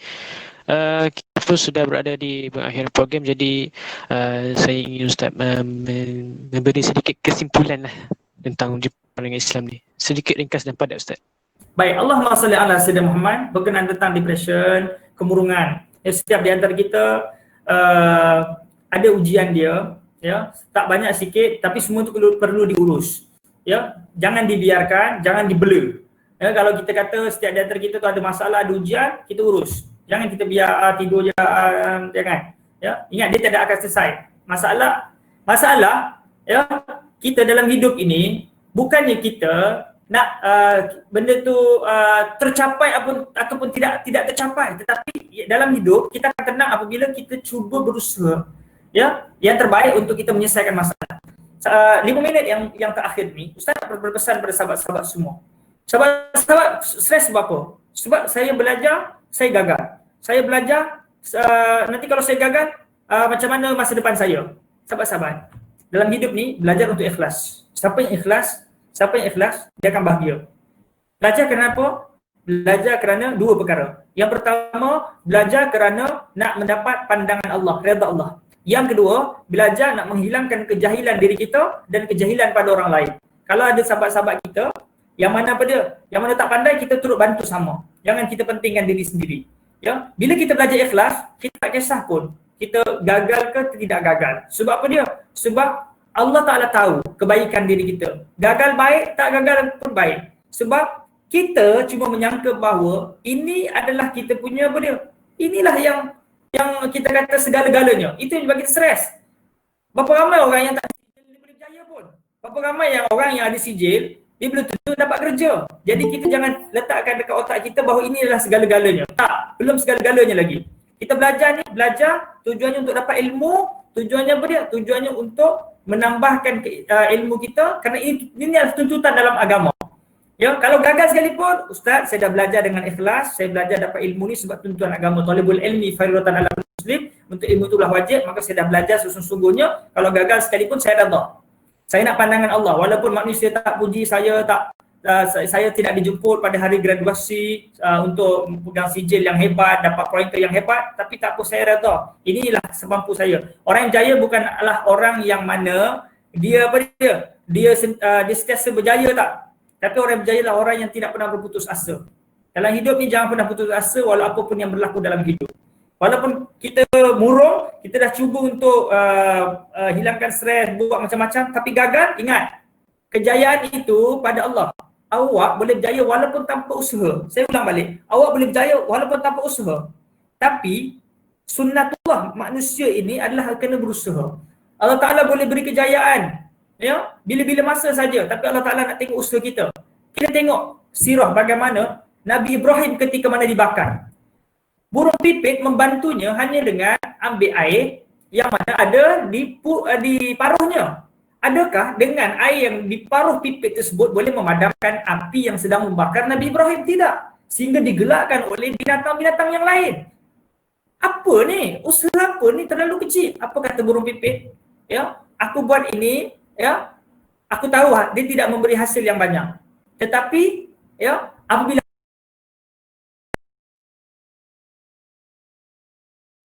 Speaker 1: Kita pun sudah berada di akhir program, jadi saya ingin Ustaz memberi sedikit kesimpulan lah tentang uji pandangan Islam ni. Sedikit ringkas dan padat Ustaz.
Speaker 2: Baik, Allahumma salli ala Sayyidina Muhammad. Berkenaan tentang depression, kemurungan. Setiap di antara kita ada ujian dia, ya, tak banyak sikit, tapi semua itu perlu diurus. Ya, jangan dibiarkan, jangan dibela. Ya, kalau kita kata setiap di antara kita tu ada masalah, ada ujian, kita urus. Jangan kita biar tidur je, jangan. Ya, ingat dia tidak akan selesai. Masalah, ya, kita dalam hidup ini bukannya kita nak benda tu tercapai ataupun tidak tercapai, tetapi dalam hidup kita akan tenang apabila kita cuba berusaha, ya, yang terbaik untuk kita menyelesaikan masalah. 5 minit yang terakhir ni, Ustaz nak berpesan pada sahabat-sahabat semua. Sahabat-sahabat stres sebab apa? Sebab saya belajar, saya gagal. Saya belajar, nanti kalau saya gagal, macam mana masa depan saya? Sahabat-sahabat, dalam hidup ni belajar untuk ikhlas. Siapa yang ikhlas, dia akan bahagia. Belajar kenapa? Belajar kerana 2 perkara. Yang pertama, belajar kerana nak mendapat pandangan Allah, redha Allah. Yang kedua, belajar nak menghilangkan kejahilan diri kita dan kejahilan pada orang lain. Kalau ada sahabat-sahabat kita, yang mana apa dia? Yang mana tak pandai, kita turut bantu sama. Jangan kita pentingkan diri sendiri. Ya, bila kita belajar ikhlas, kita tak kisah pun kita gagal ke tidak gagal. Sebab apa dia? Sebab Allah Ta'ala tahu kebaikan diri kita. Gagal baik, tak gagal pun baik. Sebab kita cuma menyangka bahawa ini adalah kita punya apa dia? Inilah yang kita kata segala-galanya. Itu yang bagi stres. Berapa ramai orang yang tak boleh berjaya pun. Berapa ramai yang orang yang ada sijil, dia belum tentu dapat kerja. Jadi kita jangan letakkan dekat otak kita bahawa ini adalah segala-galanya. Tak, belum segala-galanya lagi. Kita belajar tujuannya untuk dapat ilmu. Tujuannya apa dia? Tujuannya untuk menambahkan ilmu kita, kerana ini adalah tuntutan dalam agama. Ya, kalau gagal sekalipun, Ustaz, saya dah belajar dengan ikhlas, saya belajar dapat ilmu ni sebab tuntutan agama. Talibul ilmi fardhatun 'alal muslim, untuk ilmu itulah wajib, maka saya dah belajar sesungguhnya. Kalau gagal sekalipun, saya redha. Saya nak pandangan Allah, walaupun manusia tak puji saya, saya tidak dijemput pada hari graduasi untuk pegang sijil yang hebat, dapat pointer yang hebat, tapi tak apa, saya redha. Inilah semampu saya. Orang yang jaya bukanlah orang yang mana dia sentiasa berjaya, tak. Tapi orang yang berjaya adalah orang yang tidak pernah berputus asa. Dalam hidup ni jangan pernah putus asa walau apapun yang berlaku dalam hidup. Walaupun kita murung, kita dah cuba untuk hilangkan stres, buat macam-macam, tapi gagal, ingat, kejayaan itu pada Allah. Awak boleh berjaya walaupun tanpa usaha. Saya ulang balik, awak boleh berjaya walaupun tanpa usaha. Tapi sunnatullah manusia ini adalah kena berusaha. Allah Ta'ala boleh beri kejayaan, ya, bila-bila masa saja, tapi Allah Ta'ala nak tengok usaha kita. Kita tengok sirah bagaimana Nabi Ibrahim ketika mana dibakar. Burung pipit membantunya hanya dengan ambil air yang mana ada di paruhnya. Adakah dengan air yang di paruh pipit tersebut boleh memadamkan api yang sedang membakar Nabi Ibrahim? Tidak. Sehingga digelakkan oleh binatang-binatang yang lain. Apa ni? Usaha apa ni terlalu kecil? Apa kata burung pipit? Ya, aku buat ini, ya, aku tahu dia tidak memberi hasil yang banyak. Tetapi, ya, apabila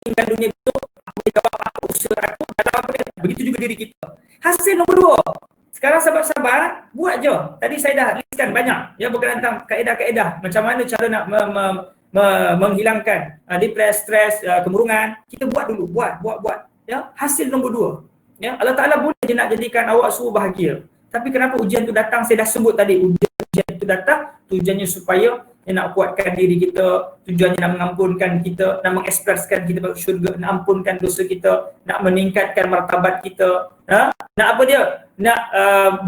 Speaker 2: dunia itu, aku jawab apa usaha aku dalam apa dia. Begitu juga diri kita. Hasil nombor 2. Sekarang sahabat-sahabat, buat je. Tadi saya dah listkan banyak, ya, berkenaan tentang kaedah-kaedah macam mana cara nak menghilangkan depresi, stres, kemurungan. Kita buat dulu, buat. Ya, hasil nombor 2. Ya, Allah Ta'ala boleh je nak jadikan awak suruh bahagia. Tapi kenapa ujian tu datang? Saya dah sebut tadi, ujian tu datang tujuannya supaya nak kuatkan diri kita, tujuannya nak mengampunkan kita, nak mengekspreskan kita ke syurga, nak ampunkan dosa kita, nak meningkatkan martabat kita, nak apa dia? Nak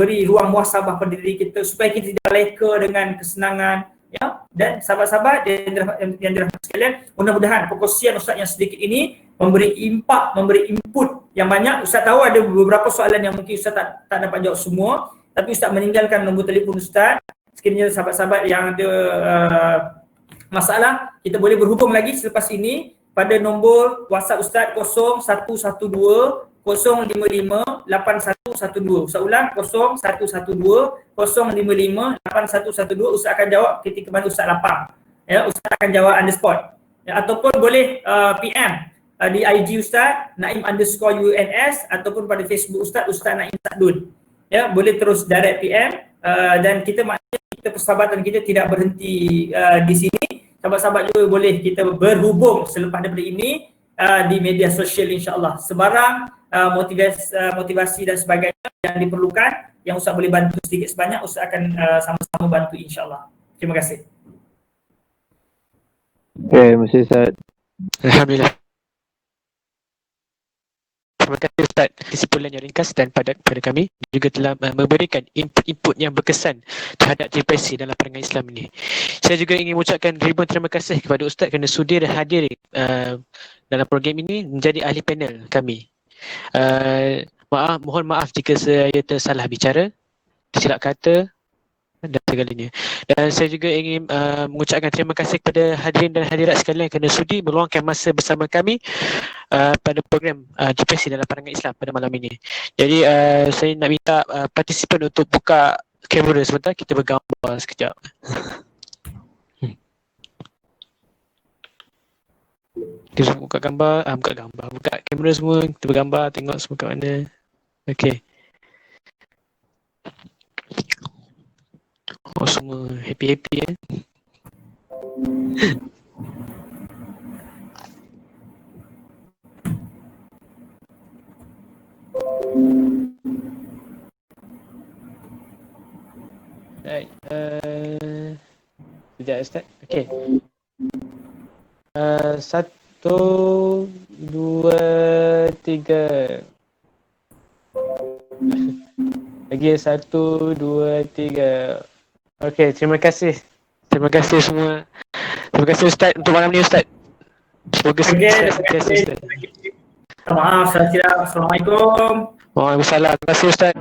Speaker 2: beri ruang muhasabah pada diri kita supaya kita tidak leka dengan kesenangan, ya. Dan sahabat-sahabat yang dirahmati sekalian, mudah-mudahan perkongsian Ustaz yang sedikit ini memberi impak, memberi input yang banyak. Ustaz tahu ada beberapa soalan yang mungkin Ustaz tak dapat jawab semua, tapi Ustaz meninggalkan nombor telefon Ustaz. Sekiranya sahabat-sahabat yang ada masalah, kita boleh berhubung lagi selepas ini pada nombor WhatsApp Ustaz 0112 055 8112. Ustaz ulang 0112 055 8112. Ustaz akan jawab ketika mana Ustaz lapang. Ya, Ustaz akan jawab on the spot. Ya, ataupun boleh PM di IG Ustaz Naim_UNS ataupun pada Facebook Ustaz Naim Sa'dun. Ya, boleh terus direct PM dan kita maknanya kita persahabatan kita tidak berhenti di sini. Sahabat-sahabat juga boleh kita berhubung selepas daripada ini di media sosial insya-Allah. Sebarang motivasi dan sebagainya yang diperlukan yang Ustaz boleh bantu sedikit sebanyak, Ustaz akan sama-sama bantu insya-Allah. Terima kasih.
Speaker 5: Terima kasih Ustaz.
Speaker 1: Alhamdulillah. Terima kasih Ustaz kesimpulan yang ringkas dan padat kepada kami, juga telah memberikan input-input yang berkesan terhadap TPC dalam perangai Islam ini. Saya juga ingin mengucapkan ribuan terima kasih kepada Ustaz kerana sudi dan hadir dalam program ini menjadi ahli panel kami. Mohon maaf jika saya tersalah bicara, tersilap kata dan segalanya. Dan saya juga ingin mengucapkan terima kasih kepada hadirin dan hadirat sekalian kerana sudi meluangkan masa bersama kami pada program TPC dalam pandangan Islam pada malam ini. Jadi saya nak minta partisipan untuk buka kamera sebentar, kita bergambar sekejap. Kita buka gambar, buka kamera semua, kita bergambar, tengok semua kat mana. Okey. Oh, semua happy-happy Right. Sekejap Ustaz. Okey. 1, 2, 3. Lagi 1, 2, 3. Okey, terima kasih. Terima kasih semua. Terima kasih Ustaz untuk malam ni Ustaz. Semoga sukses Ustaz.
Speaker 2: Maaf, saya silap. Assalamualaikum.
Speaker 1: Waalaikumsalam. Terima kasih Ustaz.